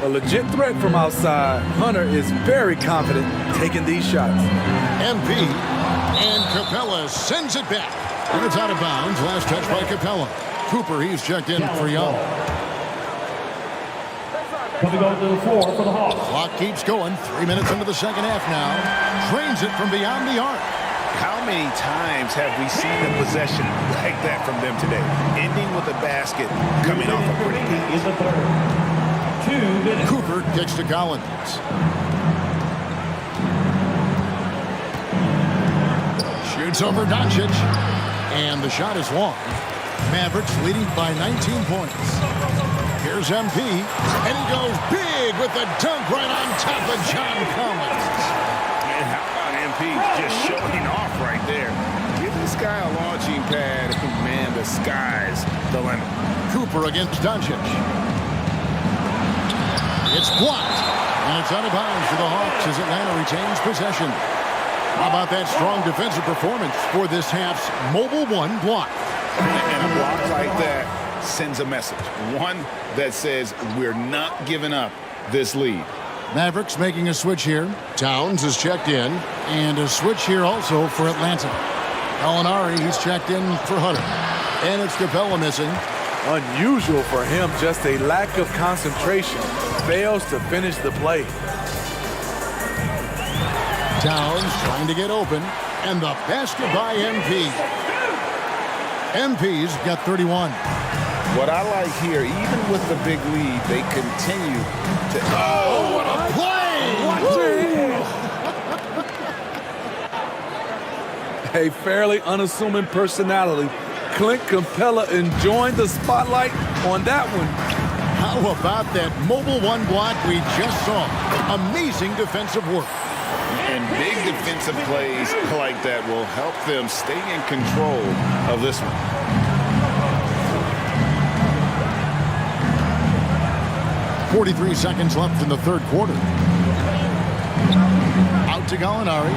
A legit threat from outside. Hunter is very confident taking these shots. MP and Capella sends it back. And it's out of bounds. Last touch by Capella. Cooper, he's checked in for Young. Coming on to the floor for the Hawks. Clock keeps going. 3 minutes into the second half now. Drains it from beyond the arc. How many times have we seen a possession like that from them today? Ending with a basket, coming off a pretty in the third. 2 minutes. Cooper kicks to Collins. Shoots over Doncic. And the shot is long. Mavericks leading by 19 points. Here's MP, and he goes big with the dunk right on top of John Collins. Man, how about MP just showing off right there? Give this guy a launching pad, and man, the sky's the limit. Cooper against Doncic. It's blocked, and it's out of bounds for the Hawks as Atlanta retains possession. How about that strong defensive performance for this half's mobile one block? And a block like that sends a message. One that says we're not giving up this lead. Mavericks making a switch here. Towns is checked in. And a switch here also for Atlanta. Gallinari, he's checked in for Hunter. And it's Capella missing. Unusual for him, just a lack of concentration. Fails to finish the play. Towns trying to get open. And the basket by MP. MP's got 31. What I like here, even with the big lead, they continue to... Oh, what a play! A fairly unassuming personality. Clint Capella enjoying the spotlight on that one. How about that mobile one block we just saw? Amazing defensive work. And big defensive plays like that will help them stay in control of this one. .43 seconds left in the third quarter. Out to Gallinari.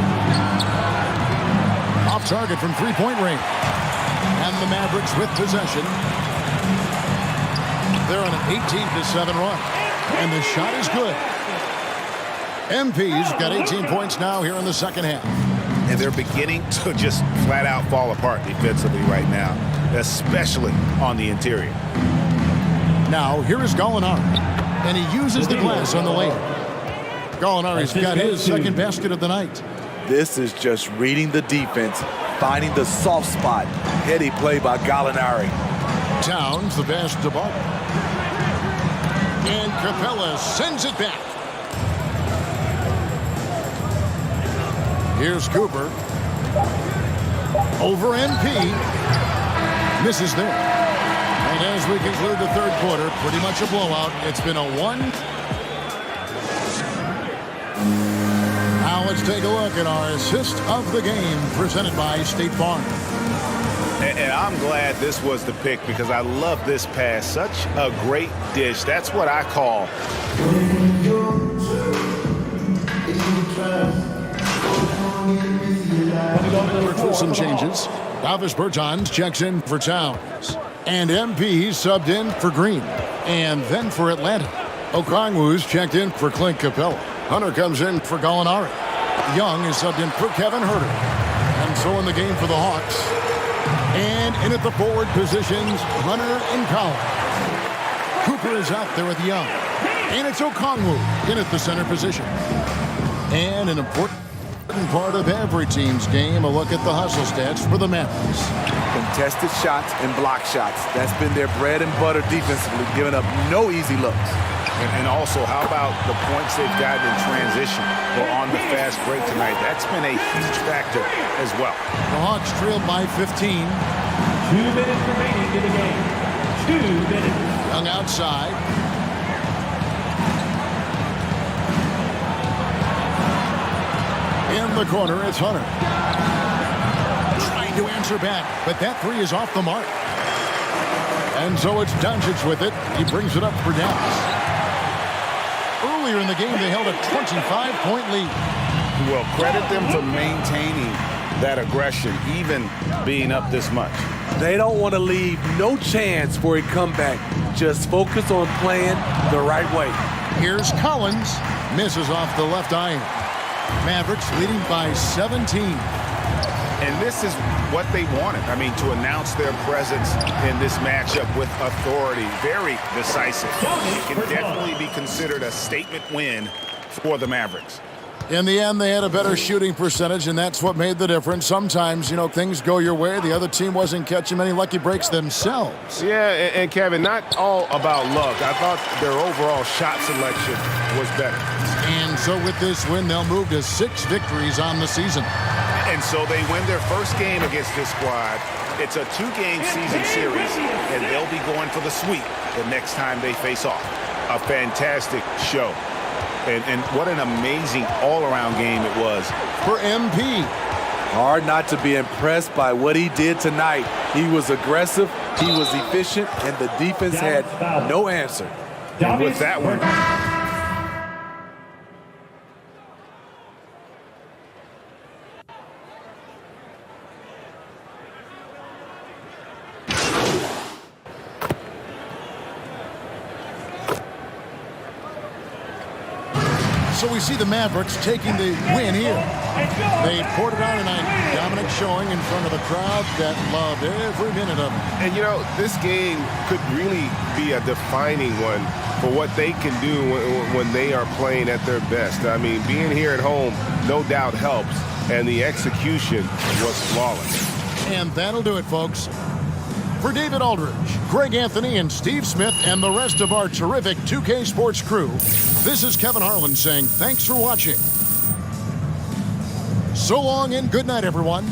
Off target from three-point range. And the Mavericks with possession. They're on an 18-7 run. And the shot is good. MP's got 18 points now here in the second half. And they're beginning to just flat out fall apart defensively right now, especially on the interior. Now, here is Gallinari. And he uses the glass on the layup. Gallinari's got his second basket of the night. This is just reading the defense, finding the soft spot. Heady play by Gallinari. Towns the pass to Barber. And Capella sends it back. Here's Cooper. Over MP. Misses there. And as we conclude the third quarter, pretty much a blowout. It's been a one. Now let's take a look at our assist of the game presented by State Farm. And I'm glad this was the pick because I love this pass. Such a great dish. That's what I call. For some changes, Davis Bertans checks in for Towns. And MP subbed in for Green. And then for Atlanta, Okongwu's checked in for Clint Capella. Hunter comes in for Gallinari. Young is subbed in for Kevin Herter. And so in the game for the Hawks. And in at the forward positions, Hunter and Collins. Cooper is out there with Young. And it's Okongwu in at the center position. And an important part of every team's game, a look at the hustle stats for the Mavericks. Contested shots and block shots. That's been their bread and butter defensively, giving up no easy looks. And also, how about the points they've gotten in transition or on the fast break tonight? That's been a huge factor as well. The Hawks trailed by 15. 2 minutes remaining in the game. 2 minutes. Young outside. In the corner, it's Hunter. Trying to answer back, but that three is off the mark. And so it's Doncic with it. He brings it up for Dallas. Earlier in the game, they held a 25-point lead. Well, credit them for maintaining that aggression, even being up this much. They don't want to leave no chance for a comeback. Just focus on playing the right way. Here's Collins. Misses off the left iron. Mavericks leading by 17. And this is what they wanted. I mean, to announce their presence in this matchup with authority. Very decisive. It can definitely be considered a statement win for the Mavericks. In the end, they had a better shooting percentage, and that's what made the difference. Sometimes, you know, things go your way. The other team wasn't catching many lucky breaks themselves. Yeah, and Kevin, not all about luck. I thought their overall shot selection was better. And so with this win, they'll move to 6 victories on the season. And so they win their first game against this squad. It's a 2-game season series, and they'll be going for the sweep the next time they face off. A fantastic show. And what an amazing all-around game it was. For MP. Hard not to be impressed by what he did tonight. He was aggressive, he was efficient, and the defense had no answer. And with that one, So we see the Mavericks taking the win here. They poured it on tonight. Dominant showing in front of a crowd that loved every minute of it. And, you know, this game could really be a defining one for what they can do when they are playing at their best. I mean, being here at home no doubt helps, and the execution was flawless. And that'll do it, folks. For David Aldridge, Greg Anthony, and Steve Smith, and the rest of our terrific 2K Sports crew, this is Kevin Harlan saying thanks for watching. So long and good night, everyone.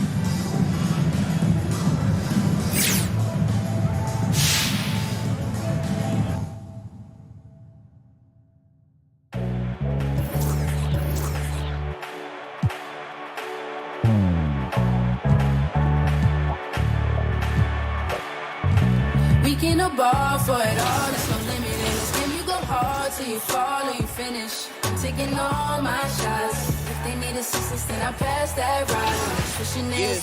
Weekend a ball for it all, there's no limit in this game. You go hard till you fall or you finish. I'm taking all my shots. If they need assistance, then I pass that ride. Swishing it.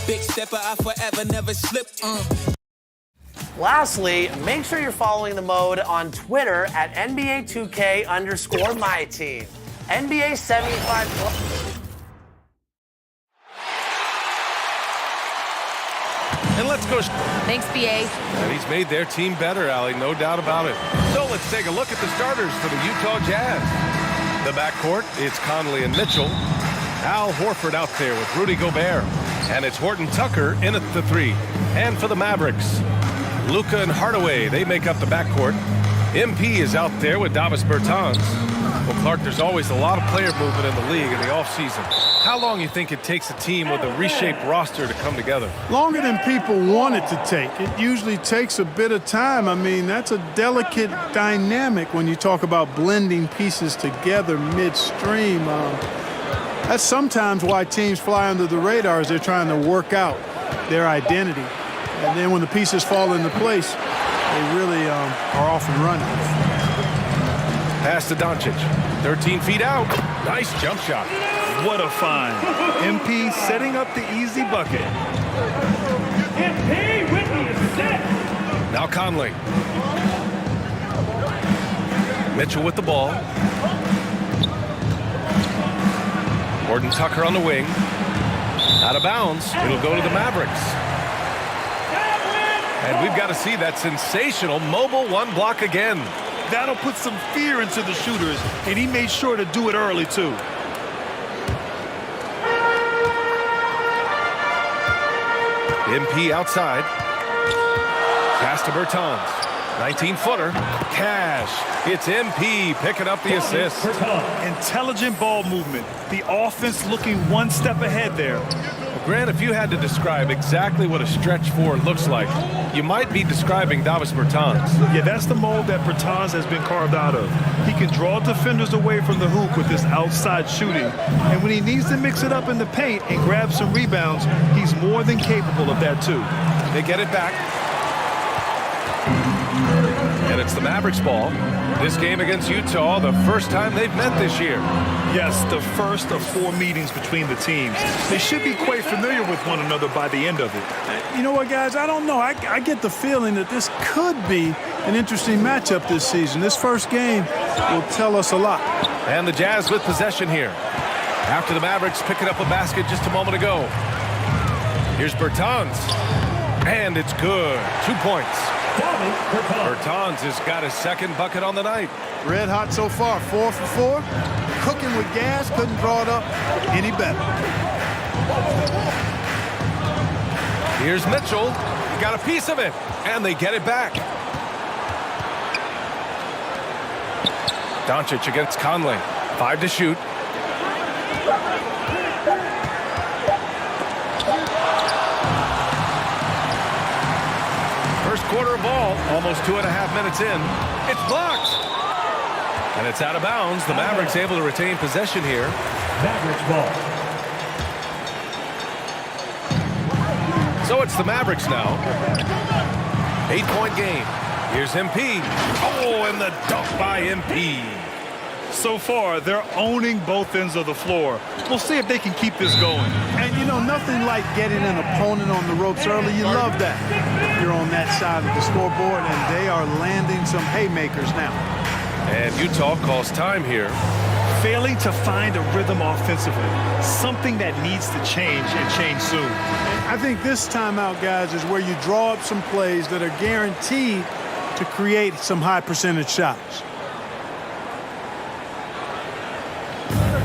Big stepper, I forever never slip. Lastly, make sure you're following the mode on Twitter at NBA2K_MyTeam. NBA 75+. And let's go. Thanks, BA. And he's made their team better, Allie, no doubt about it. So let's take a look at the starters for the Utah Jazz. The backcourt, it's Conley and Mitchell. Al Horford out there with Rudy Gobert. And it's Horton Tucker in at the 3. And for the Mavericks, Luka and Hardaway, they make up the backcourt. MP is out there with Davis Bertans. Well, Clark, there's always a lot of player movement in the league in the offseason. How long do you think it takes a team with a reshaped roster to come together? Longer than people want it to take. It usually takes a bit of time. I mean, that's a delicate dynamic when you talk about blending pieces together midstream. That's sometimes why teams fly under the radar as they're trying to work out their identity. And then when the pieces fall into place, they really are off and running. Pass to Doncic. 13 feet out. Nice jump shot. What a find. MP setting up the easy bucket. MP with the assist. Now Conley. Mitchell with the ball. Gordon Tucker on the wing. Out of bounds. It'll go to the Mavericks. And we've got to see that sensational mobile one block again. That'll put some fear into the shooters, and he made sure to do it early, too. MP outside. Pass to Bertans. 19-footer. Cash. It's MP picking up the assist. Intelligent ball movement. The offense looking one step ahead there. Well, Grant, if you had to describe exactly what a stretch four looks like, you might be describing Davis Bertans. Yeah, that's the mold that Bertans has been carved out of. He can draw defenders away from the hoop with his outside shooting. And when he needs to mix it up in the paint and grab some rebounds, he's more than capable of that, too. They get it back. And it's the Mavericks ball. This game against Utah, the first time they've met this year. Yes, the first of 4 meetings between the teams. They should be quite familiar with one another by the end of it. You know what, guys? I don't know. I get the feeling that this could be an interesting matchup this season. This first game will tell us a lot. And the Jazz with possession here. After the Mavericks picking up a basket just a moment ago. Here's Bertans. And it's good. 2 points. Bertans has got his second bucket on the night. Red hot so far, 4 for 4. Cooking with gas, couldn't draw it up any better. Here's Mitchell. Got a piece of it, and they get it back. Doncic against Conley. 5 to shoot. First quarter of ball, almost 2.5 minutes in. It's blocked. And it's out of bounds. The Mavericks able to retain possession here. Mavericks ball. So it's the Mavericks now. 8-point game. Here's MP. Oh, and the dunk by MP. So far, they're owning both ends of the floor. We'll see if they can keep this going. And, you know, nothing like getting an opponent on the ropes early. You love that. You're on that side of the scoreboard, and they are landing some haymakers now. And Utah calls time here. Failing to find a rhythm offensively. Something that needs to change and change soon. I think this timeout, guys, is where you draw up some plays that are guaranteed to create some high percentage shots.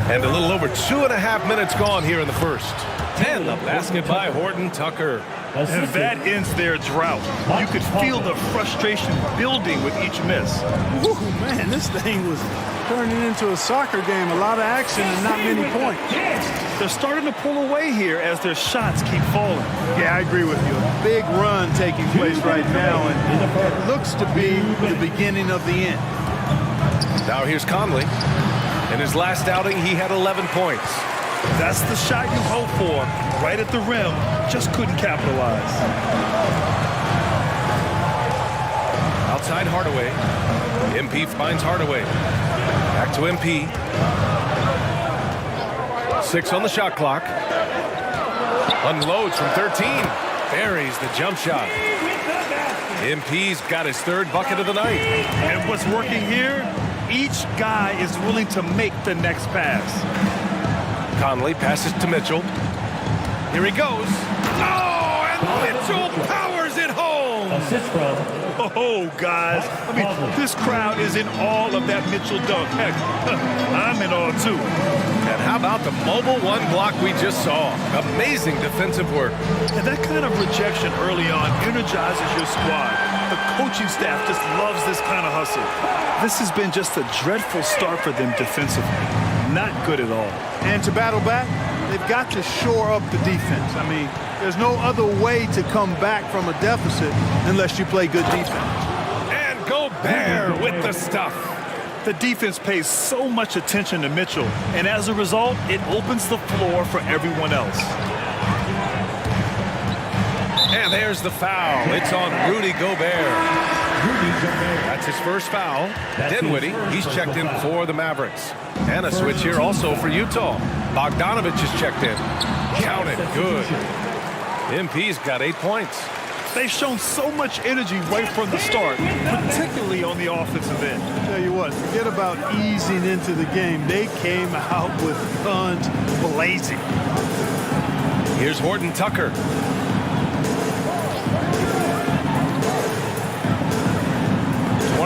And a little over 2.5 minutes gone here in the first. 10, the basket by Gordon Tucker. And that ends their drought. You could feel the frustration building with each miss. Ooh, man, this thing was turning into a soccer game. A lot of action and not many points. They're starting to pull away here as their shots keep falling. Yeah, I agree with you. A big run taking place right now, and it looks to be the beginning of the end. Now here's Conley. In his last outing, he had 11 points. That's the shot you hope for. Right at the rim, just couldn't capitalize. Outside Hardaway. MP finds Hardaway. Back to MP. 6 on the shot clock. Unloads from 13. Buries the jump shot. MP's got his 3rd bucket of the night. And what's working here? Each guy is willing to make the next pass. Conley passes to Mitchell. Here he goes. Oh, and Mitchell powers it home. assist from. Oh, guys. I mean, this crowd is in awe of that Mitchell dunk. Heck, I'm in awe, too. And how about the mobile one block we just saw? Amazing defensive work. And that kind of rejection early on energizes your squad. The coaching staff just loves this kind of hustle. This has been just a dreadful start for them defensively. Not good at all. And to battle back, they've got to shore up the defense. I mean, there's no other way to come back from a deficit unless you play good defense. And Gobert with the stuff. The defense pays so much attention to Mitchell, and as a result, it opens the floor for everyone else. And there's the foul. It's on Rudy Gobert. That's his first foul. Dinwiddie, he's checked in for the Mavericks. And a switch here also for Utah. Bogdanovich is checked in. Count it. Good. MP's got 8 points. They've shown so much energy right from the start, particularly on the offensive end. I'll tell you what, forget about easing into the game. They came out with guns blazing. Here's Horton Tucker.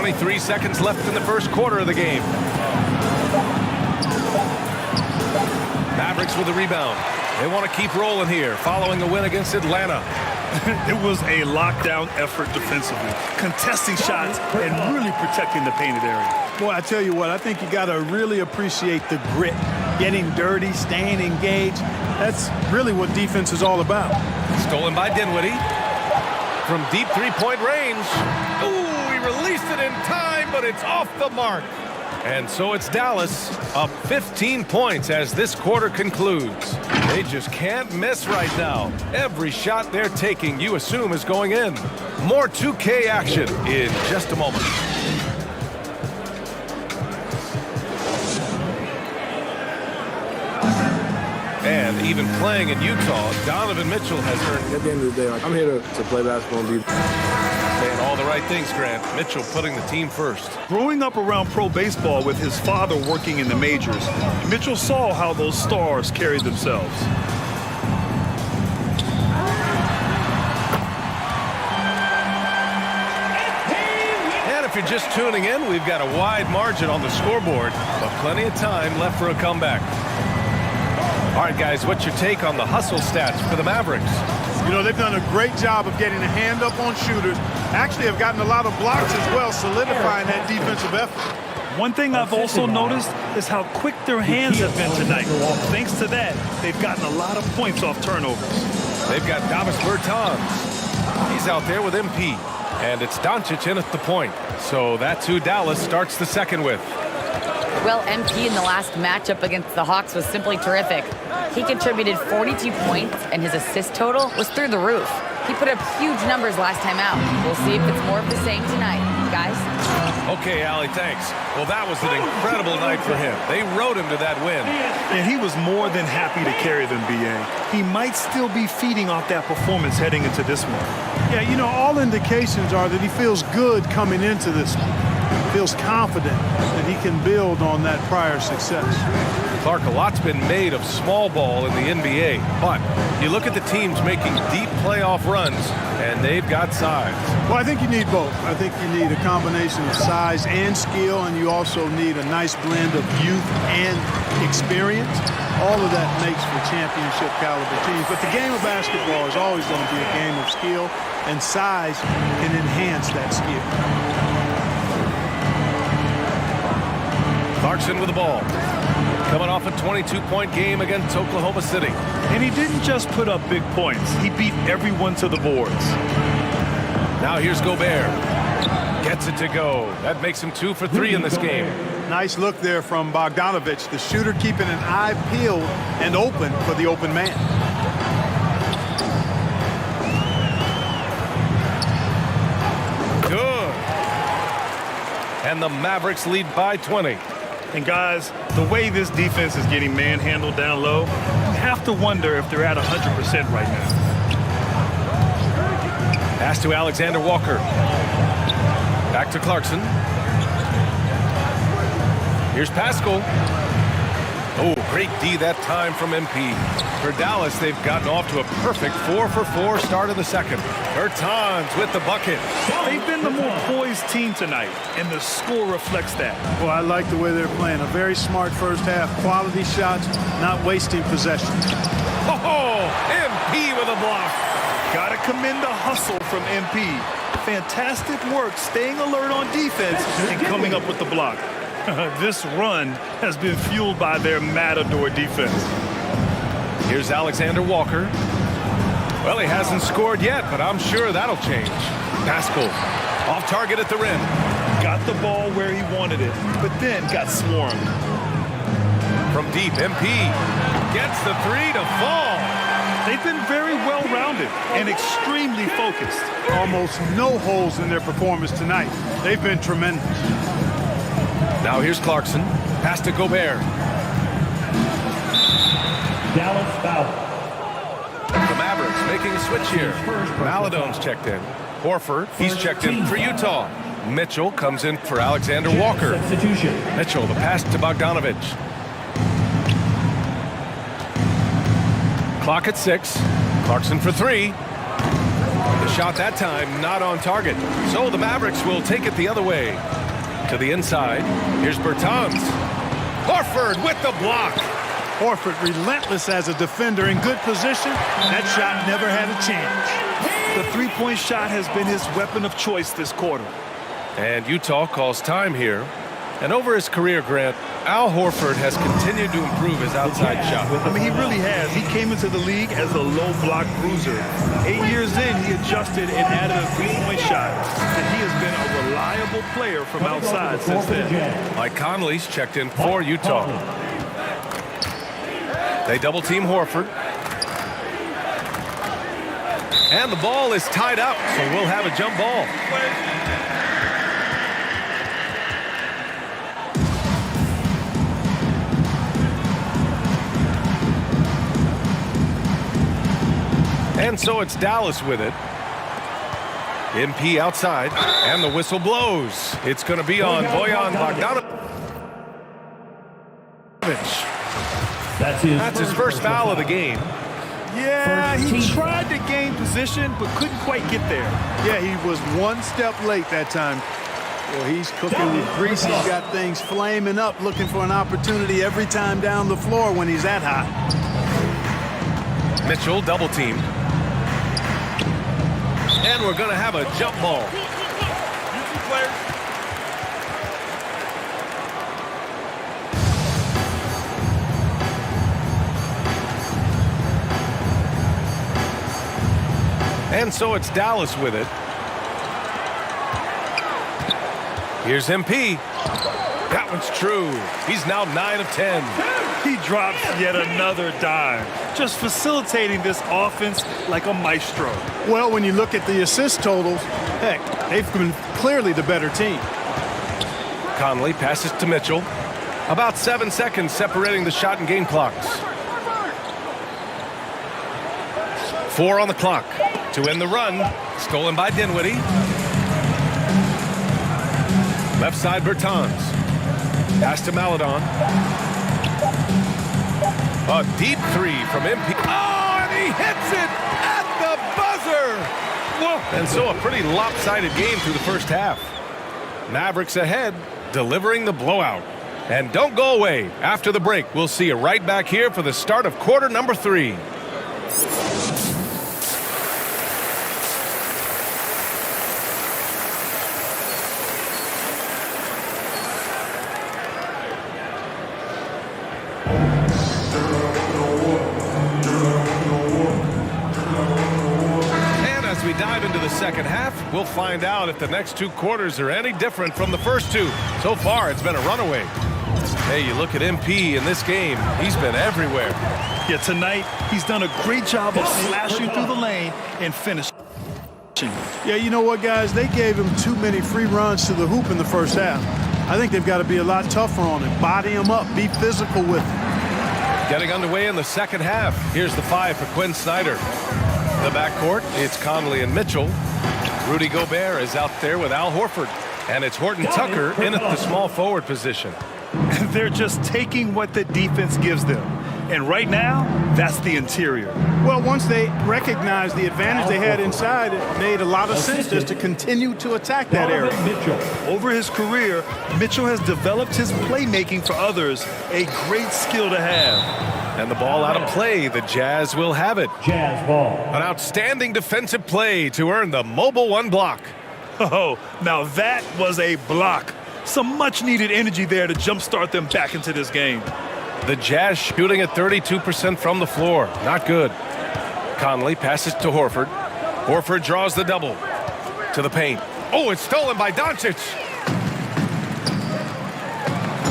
.3 seconds left in the first quarter of the game. Mavericks with the rebound. They want to keep rolling here following a win against Atlanta. It was a lockdown effort defensively, contesting shots and really protecting the painted area. Boy, I tell you what, I think you got to really appreciate the grit. Getting dirty, staying engaged. That's really what defense is all about. Stolen by Dinwiddie. From deep three-point range. Ooh, he released it in time, but it's off the mark. And so it's Dallas up 15 points as this quarter concludes. They just can't miss right now. Every shot they're taking, you assume, is going in. More 2K action in just a moment. And even playing in Utah, Donovan Mitchell has earned. At the end of the day, I'm here to play basketball and be. Saying all the right things, Grant. Mitchell putting the team first. Growing up around pro baseball with his father working in the majors, Mitchell saw how those stars carried themselves. And if you're just tuning in, we've got a wide margin on the scoreboard, but plenty of time left for a comeback. All right, guys, what's your take on the hustle stats for the Mavericks? You know, they've done a great job of getting a hand up on shooters. Actually have gotten a lot of blocks as well, solidifying that defensive effort. One thing I've also noticed is how quick their hands have been tonight. Thanks to that, they've gotten a lot of points off turnovers. They've got Davis Bertans. He's out there with MP. And it's Doncic in at the point. So that's who Dallas starts the second with. Well, MP in the last matchup against the Hawks was simply terrific. He contributed 42 points, and his assist total was through the roof. He put up huge numbers last time out. We'll see if it's more of the same tonight, guys. Okay, Allie, thanks. Well, that was an incredible night for him. They rode him to that win. And he was more than happy to carry them, B.A. He might still be feeding off that performance heading into this one. Yeah, you know, all indications are that he feels good coming into this one. Feels confident that he can build on that prior success. Clark, a lot's been made of small ball in the NBA, but you look at the teams making deep playoff runs, and they've got size. Well, I think you need both. I think you need a combination of size and skill, and you also need a nice blend of youth and experience. All of that makes for championship caliber teams. But the game of basketball is always going to be a game of skill, and size can enhance that skill. Clarkson with the ball. Coming off a 22-point game against Oklahoma City. And he didn't just put up big points. He beat everyone to the boards. Now here's Gobert. Gets it to go. That makes him 2 for 3 in this game. Nice look there from Bogdanovich. The shooter keeping an eye peeled and open for the open man. Good. And the Mavericks lead by 20. And guys, the way this defense is getting manhandled down low, you have to wonder if they're at 100% right now. Pass to Alexander Walker. Back to Clarkson. Here's Pascal. Oh, Great D that time from MP. For Dallas, they've gotten off to a perfect 4-for-4 start in the second. Bertans with the bucket. They've been the more poised team tonight, and the score reflects that. Well, I like the way they're playing. A very smart first half. Quality shots, not wasting possessions. Oh, MP with a block. Got to commend the hustle from MP. Fantastic work staying alert on defense and coming up with the block. This run has been fueled by their Matador defense. Here's Alexander Walker. Well, he hasn't scored yet, but I'm sure that'll change. Pascal off target at the rim. Got the ball where he wanted it, but then got swarmed. From deep, MP gets the three to fall. They've been very well-rounded and extremely focused. Almost no holes in their performance tonight. They've been tremendous. Now here's Clarkson. Pass to Gobert. Dallas foul. The Mavericks making a switch here. Maladone's checked in. Horford, he's checked in for Utah. Mitchell comes in for Alexander Walker. Substitution. Mitchell, the pass to Bogdanovich. Clock at 6. Clarkson for 3. The shot that time not on target. So the Mavericks will take it the other way. To the inside. Here's Bertans. Horford with the block. Horford relentless as a defender in good position. That shot never had a chance. The three-point shot has been his weapon of choice this quarter. And Utah calls time here. And over his career, Grant, Al Horford has continued to improve his outside shot. I mean, he really has. He came into the league as a low-block bruiser. 8 years in, he adjusted and added a three-point shot. And he has been a reliable player from outside since then. Mike Conley's checked in for Utah. They double-team Horford. And the ball is tied up, so we'll have a jump ball. And so it's Dallas with it. MP outside, and the whistle blows. It's going to be on Bojan Bogdanović. That's his first foul of the game. Yeah, he tried to gain position, but couldn't quite get there. Yeah, he was one step late that time. Well, he's cooking with grease. He's got things flaming up, looking for an opportunity every time down the floor when he's that hot. Mitchell double team. And we're going to have a jump ball. And so it's Dallas with it. Here's MP. That one's true. He's now 9 of 10. He drops yet another dime, just facilitating this offense like a maestro. Well, when you look at the assist totals, heck, they've been clearly the better team. Conley passes to Mitchell. About 7 seconds separating the shot and game clocks. 4 on the clock to end the run. Stolen by Dinwiddie. Left side Bertans. Pass to Maladon. A deep three from MP. Oh, and he hits it at the buzzer. Whoa. And so a pretty lopsided game through the first half. Mavericks ahead, delivering the blowout. And don't go away. After the break, we'll see you right back here for the start of quarter number 3. Dive into the second half, we'll find out if the next 2 quarters are any different from the first 2. So far, it's been a runaway. Hey, you look at MP in this game, he's been everywhere. Yeah, tonight, he's done a great job of slashing through the lane and finishing. Yeah, you know what, guys? They gave him too many free runs to the hoop in the first half. I think they've got to be a lot tougher on him. Body him up, be physical with him. Getting underway in the second half. Here's the 5 for Quinn Snyder. The backcourt, it's Conley and Mitchell. Rudy Gobert is out there with Al Horford. And it's Horton Tucker in at the small forward position. They're just taking what the defense gives them. And right now, that's the interior. Well, once they recognized the advantage they had inside, it made a lot of sense just to continue to attack that area. Over his career, Mitchell has developed his playmaking for others, a great skill to have. And the ball out of play. The Jazz will have it. Jazz ball. An outstanding defensive play to earn the mobile 1 block. Oh, now that was a block. Some much-needed energy there to jumpstart them back into this game. The Jazz shooting at 32% from the floor. Not good. Conley passes to Horford. Horford draws the double to the paint. Oh, it's stolen by Doncic.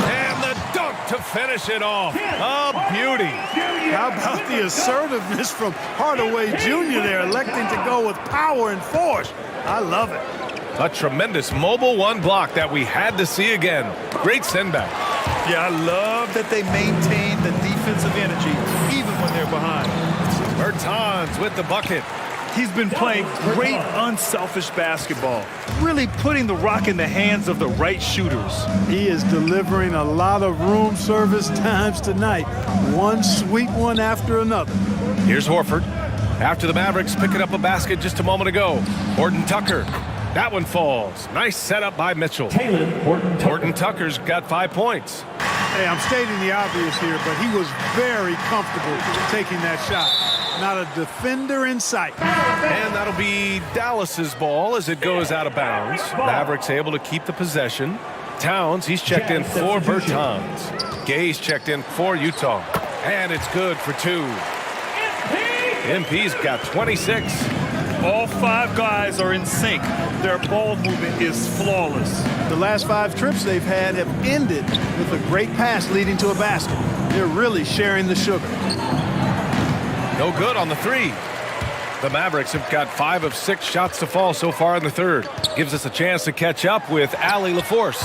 And the dunk to finish it off. A beauty. How about the assertiveness from Hardaway Jr. there, electing to go with power and force. I love it. A tremendous mobile 1 block that we had to see again. Great send back. Yeah, I love that they maintain the defensive energy even when they're behind. Bertans with the bucket. He's been playing great unselfish basketball, really putting the rock in the hands of the right shooters. He is delivering a lot of room service times tonight. One sweet one after another. Here's Horford. After the Mavericks picking up a basket just a moment ago. Horton Tucker. That one falls. Nice setup by Mitchell. Horton Tucker's got 5 points. Hey, I'm stating the obvious here, but he was very comfortable taking that shot. Not a defender in sight. And that'll be Dallas's ball as it goes out of bounds. Mavericks able to keep the possession. Towns, he's checked in for Bertans. Gay's checked in for Utah. And it's good for 2. MP's got 26. All 5 guys are in sync. Their ball movement is flawless. The last 5 trips they've had have ended with a great pass leading to a basket. They're really sharing the sugar. No good on the 3. The Mavericks have got 5 of 6 shots to fall so far in the third. Gives us a chance to catch up with Allie LaForce.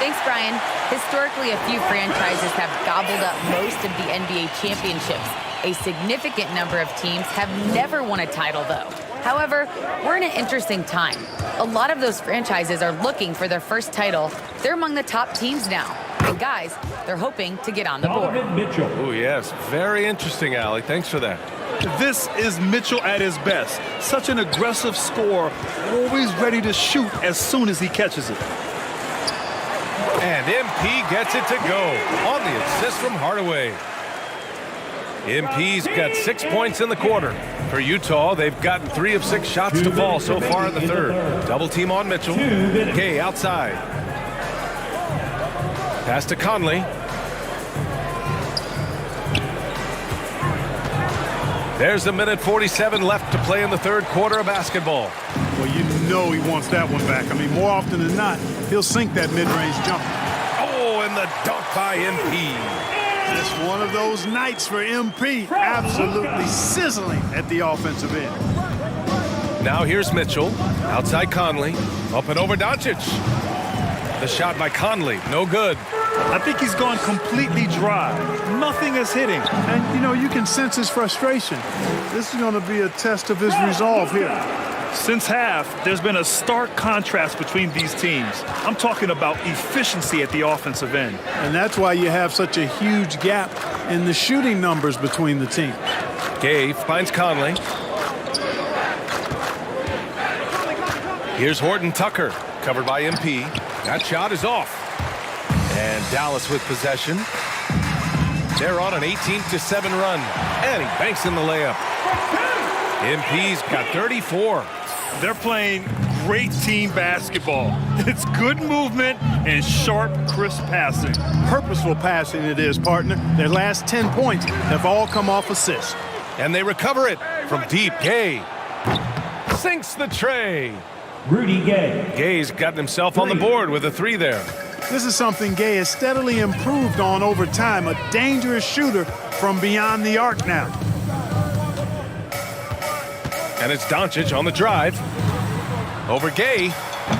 Thanks, Brian. Historically, a few franchises have gobbled up most of the NBA championships. A significant number of teams have never won a title, though. However, we're in an interesting time. A lot of those franchises are looking for their first title. They're among the top teams now. And guys, they're hoping to get on the board. Oh, yes. Very interesting, Allie. Thanks for that. This is Mitchell at his best. Such an aggressive scorer, always ready to shoot as soon as he catches it. And MP gets it to go on the assist from Hardaway. MP's got 6 points in the quarter. For Utah, they've gotten 3 of 6 shots to fall so far in the third. Double team on Mitchell. Gay outside. Pass to Conley. There's a minute 47 left to play in the third quarter of basketball. Well, you know he wants that one back. I mean, more often than not, he'll sink that mid-range jumper. Oh, and the dunk by MP. Just one of those nights for MP. Absolutely sizzling at the offensive end. Now here's Mitchell. Outside Conley. Up and over Doncic. The shot by Conley. No good. I think he's gone completely dry. Nothing is hitting. And, you know, you can sense his frustration. This is going to be a test of his resolve here. Since half, there's been a stark contrast between these teams. I'm talking about efficiency at the offensive end. And that's why you have such a huge gap in the shooting numbers between the teams. Gay finds Conley. Here's Horton Tucker, covered by MP. That shot is off. And Dallas with possession. They're on an 18-7 run. And he banks in the layup. MP's got 34. They're playing great team basketball. It's good movement and sharp, crisp passing. Purposeful passing it is, partner. Their last 10 points have all come off assists. And they recover it from deep. Gay sinks the tray. Rudy Gay. Gay's gotten himself on the board with a 3 there. This is something Gay has steadily improved on over time. A dangerous shooter from beyond the arc now. And it's Doncic on the drive. Over Gay.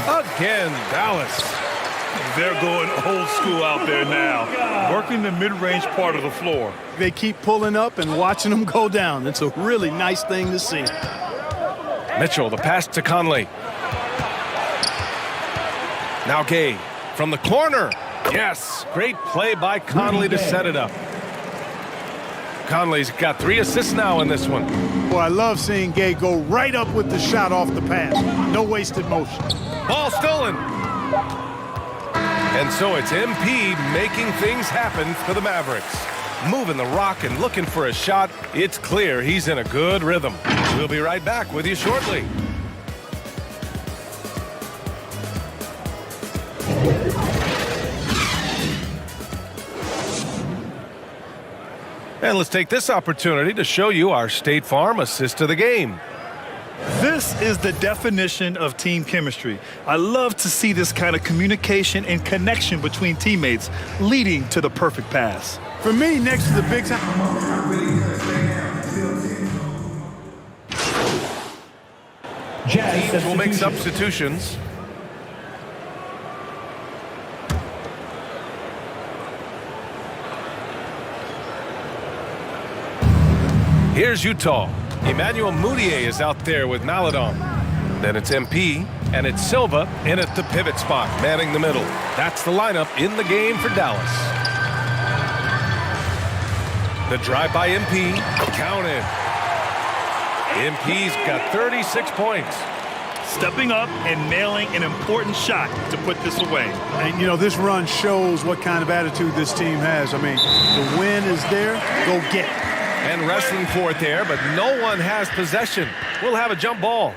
Again, Dallas. They're going old school out there now. Working the mid-range part of the floor. They keep pulling up and watching them go down. It's a really nice thing to see. Mitchell, the pass to Conley. Now Gay from the corner. Yes, great play by Conley to set it up. Conley's got 3 assists now in this one. Boy, I love seeing Gay go right up with the shot off the pass. No wasted motion. Ball stolen. And so it's MP making things happen for the Mavericks. Moving the rock and looking for a shot. It's clear he's in a good rhythm. We'll be right back with you shortly. And let's take this opportunity to show you our State Farm assist of the game. This is the definition of team chemistry. I love to see this kind of communication and connection between teammates leading to the perfect pass. For me, next to the big time. Teams will make substitutions. Here's Utah. Emmanuel Mudiay is out there with Maladon. Then it's MP, and it's Silva in at the pivot spot, manning the middle. That's the lineup in the game for Dallas. The drive by MP, counted. MP's got 36 points. Stepping up and nailing an important shot to put this away. And, you know, this run shows what kind of attitude this team has. I mean, the win is there, go get it. And wrestling for it there, but no one has possession. We'll have a jump ball.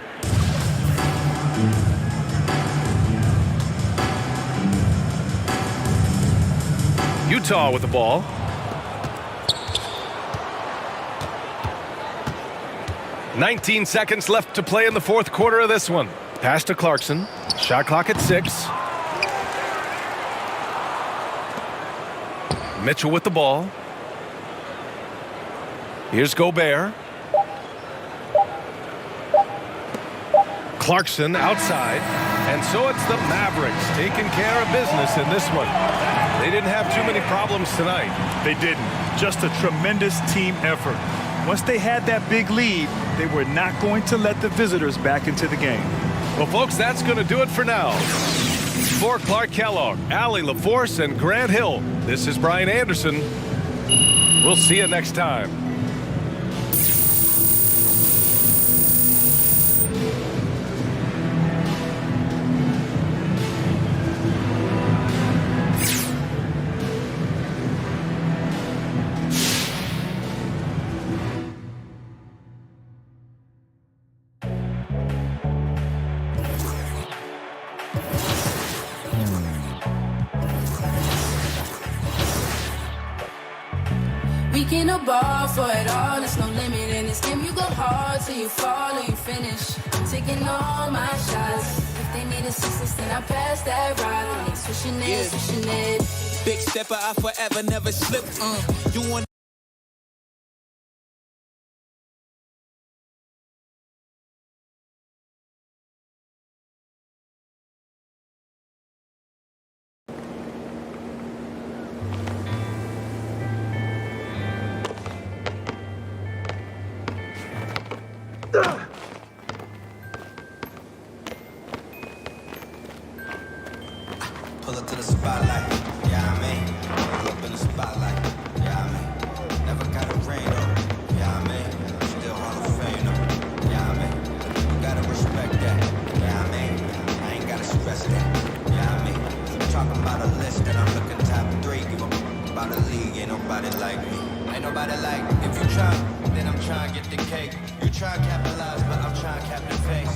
Utah with the ball. "19 seconds left to play in the fourth quarter of this one. Pass to Clarkson. Shot clock at 6. Mitchell with the ball. Here's Gobert. Clarkson outside. And so it's the Mavericks taking care of business in this one. They didn't have too many problems tonight. They didn't. Just a tremendous team effort. Once they had that big lead, they were not going to let the visitors back into the game. Well, folks, that's going to do it for now. For Clark Kellogg, Allie LaForce, and Grant Hill, this is Brian Anderson. We'll see you next time. We can a ball for it all, there's no limit in this game. You go hard till you fall or you finish. I'm taking all my shots. If they need assistance, then I pass that rock. They switching it, switching it. Big stepper, I forever never slip. You want pull up to the spotlight, yeah, I mean. Pull up in the spotlight, yeah, I mean. Never got a rain on, yeah, I mean. Still Hall of Fame, yeah, I mean. You gotta respect that, yeah, I mean. I ain't gotta stress that, yeah, I mean. Talking about a list and I'm looking top 3. Give a about a league, ain't nobody like me. Ain't nobody like me. If you try, then I'm trying to get the cake. You try to capitalize, but I'm trying to cap the face.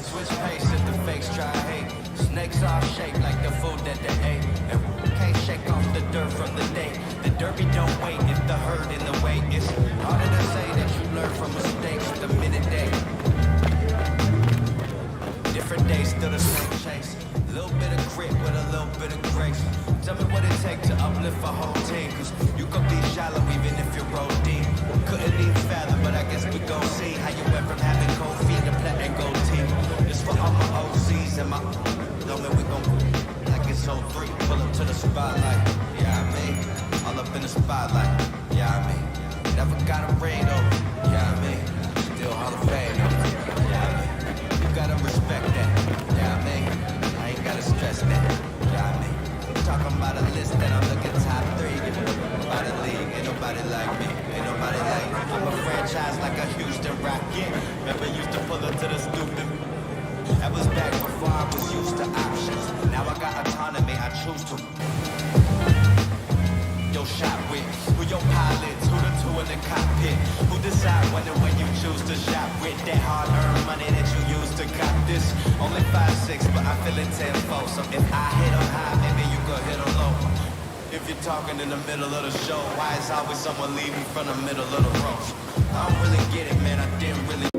Switch pace if the fakes try to hate. Snakes all shaped like the food that they ate. And can't shake off the dirt from the day. The derby don't wait if the herd in the way. It's harder to say that you learn from mistakes the minute they. Different days, still the same chase. Little bit of grit with a little bit of grace. Tell me what it takes to uplift a whole team. Cause you could be shallow even if you roll deep. Couldn't even fathom, but I guess we gon' see how you went from having cold feet to black and gold team. This for all my OCs and my homie, we gon' like it's 03. Pull up to the spotlight, yeah, I mean. All up in the spotlight, yeah, I mean. Never got a ring though, yeah, I mean. Still Hall of Fame, yeah, I mean. You gotta respect that, yeah, I mean. I ain't gotta stress that, yeah, I mean. talking about a list, then I'm looking top 3. By the league, ain't nobody like me. Ain't nobody like me. I'm a franchise like a Houston Rocket. Remember used to pull up to the stupid. That was back before I was used to options. Now I got autonomy, I choose to. Yo, shot with who your pilots, who the two in the cockpit, who decide when you choose to shop with that hard-earned money that you use to cop this. Only 5'6", but I feel it tenfold. So if I hit on high, maybe you could hit on low. If you're talking in the middle of the show, why is always someone leaving from the middle of the road? I don't really get it, man. I didn't really.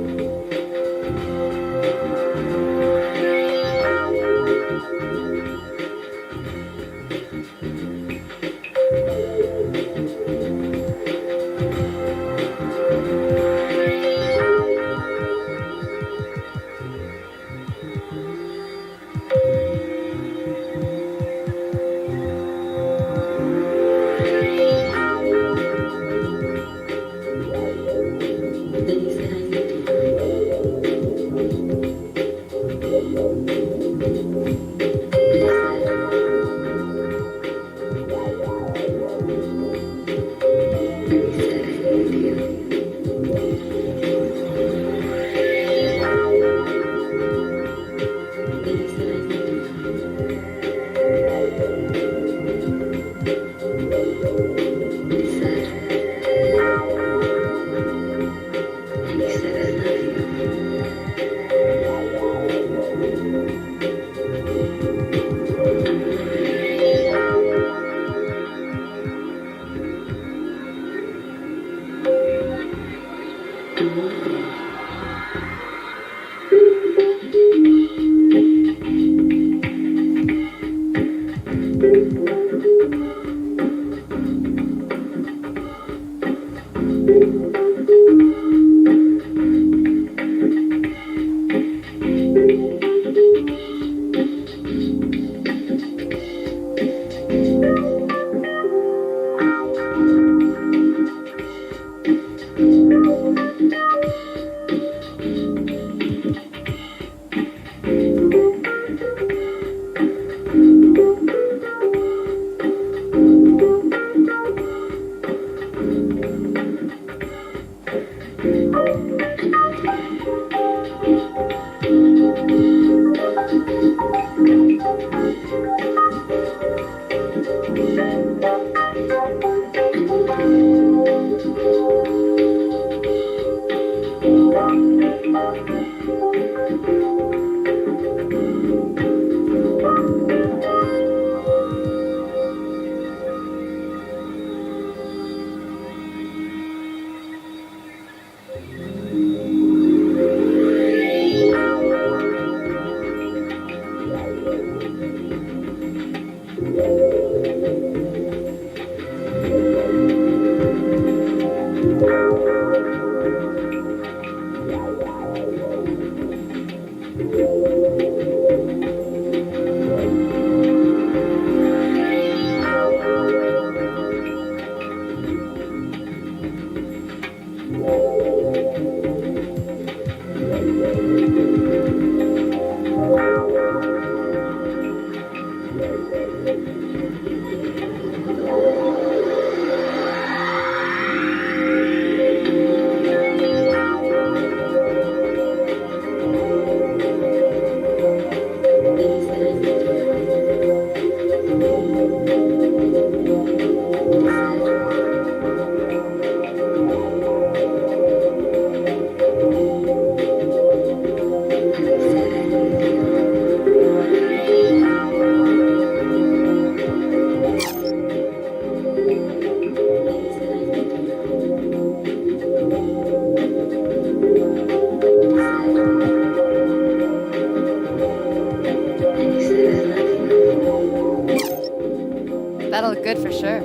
That'll look good for sure.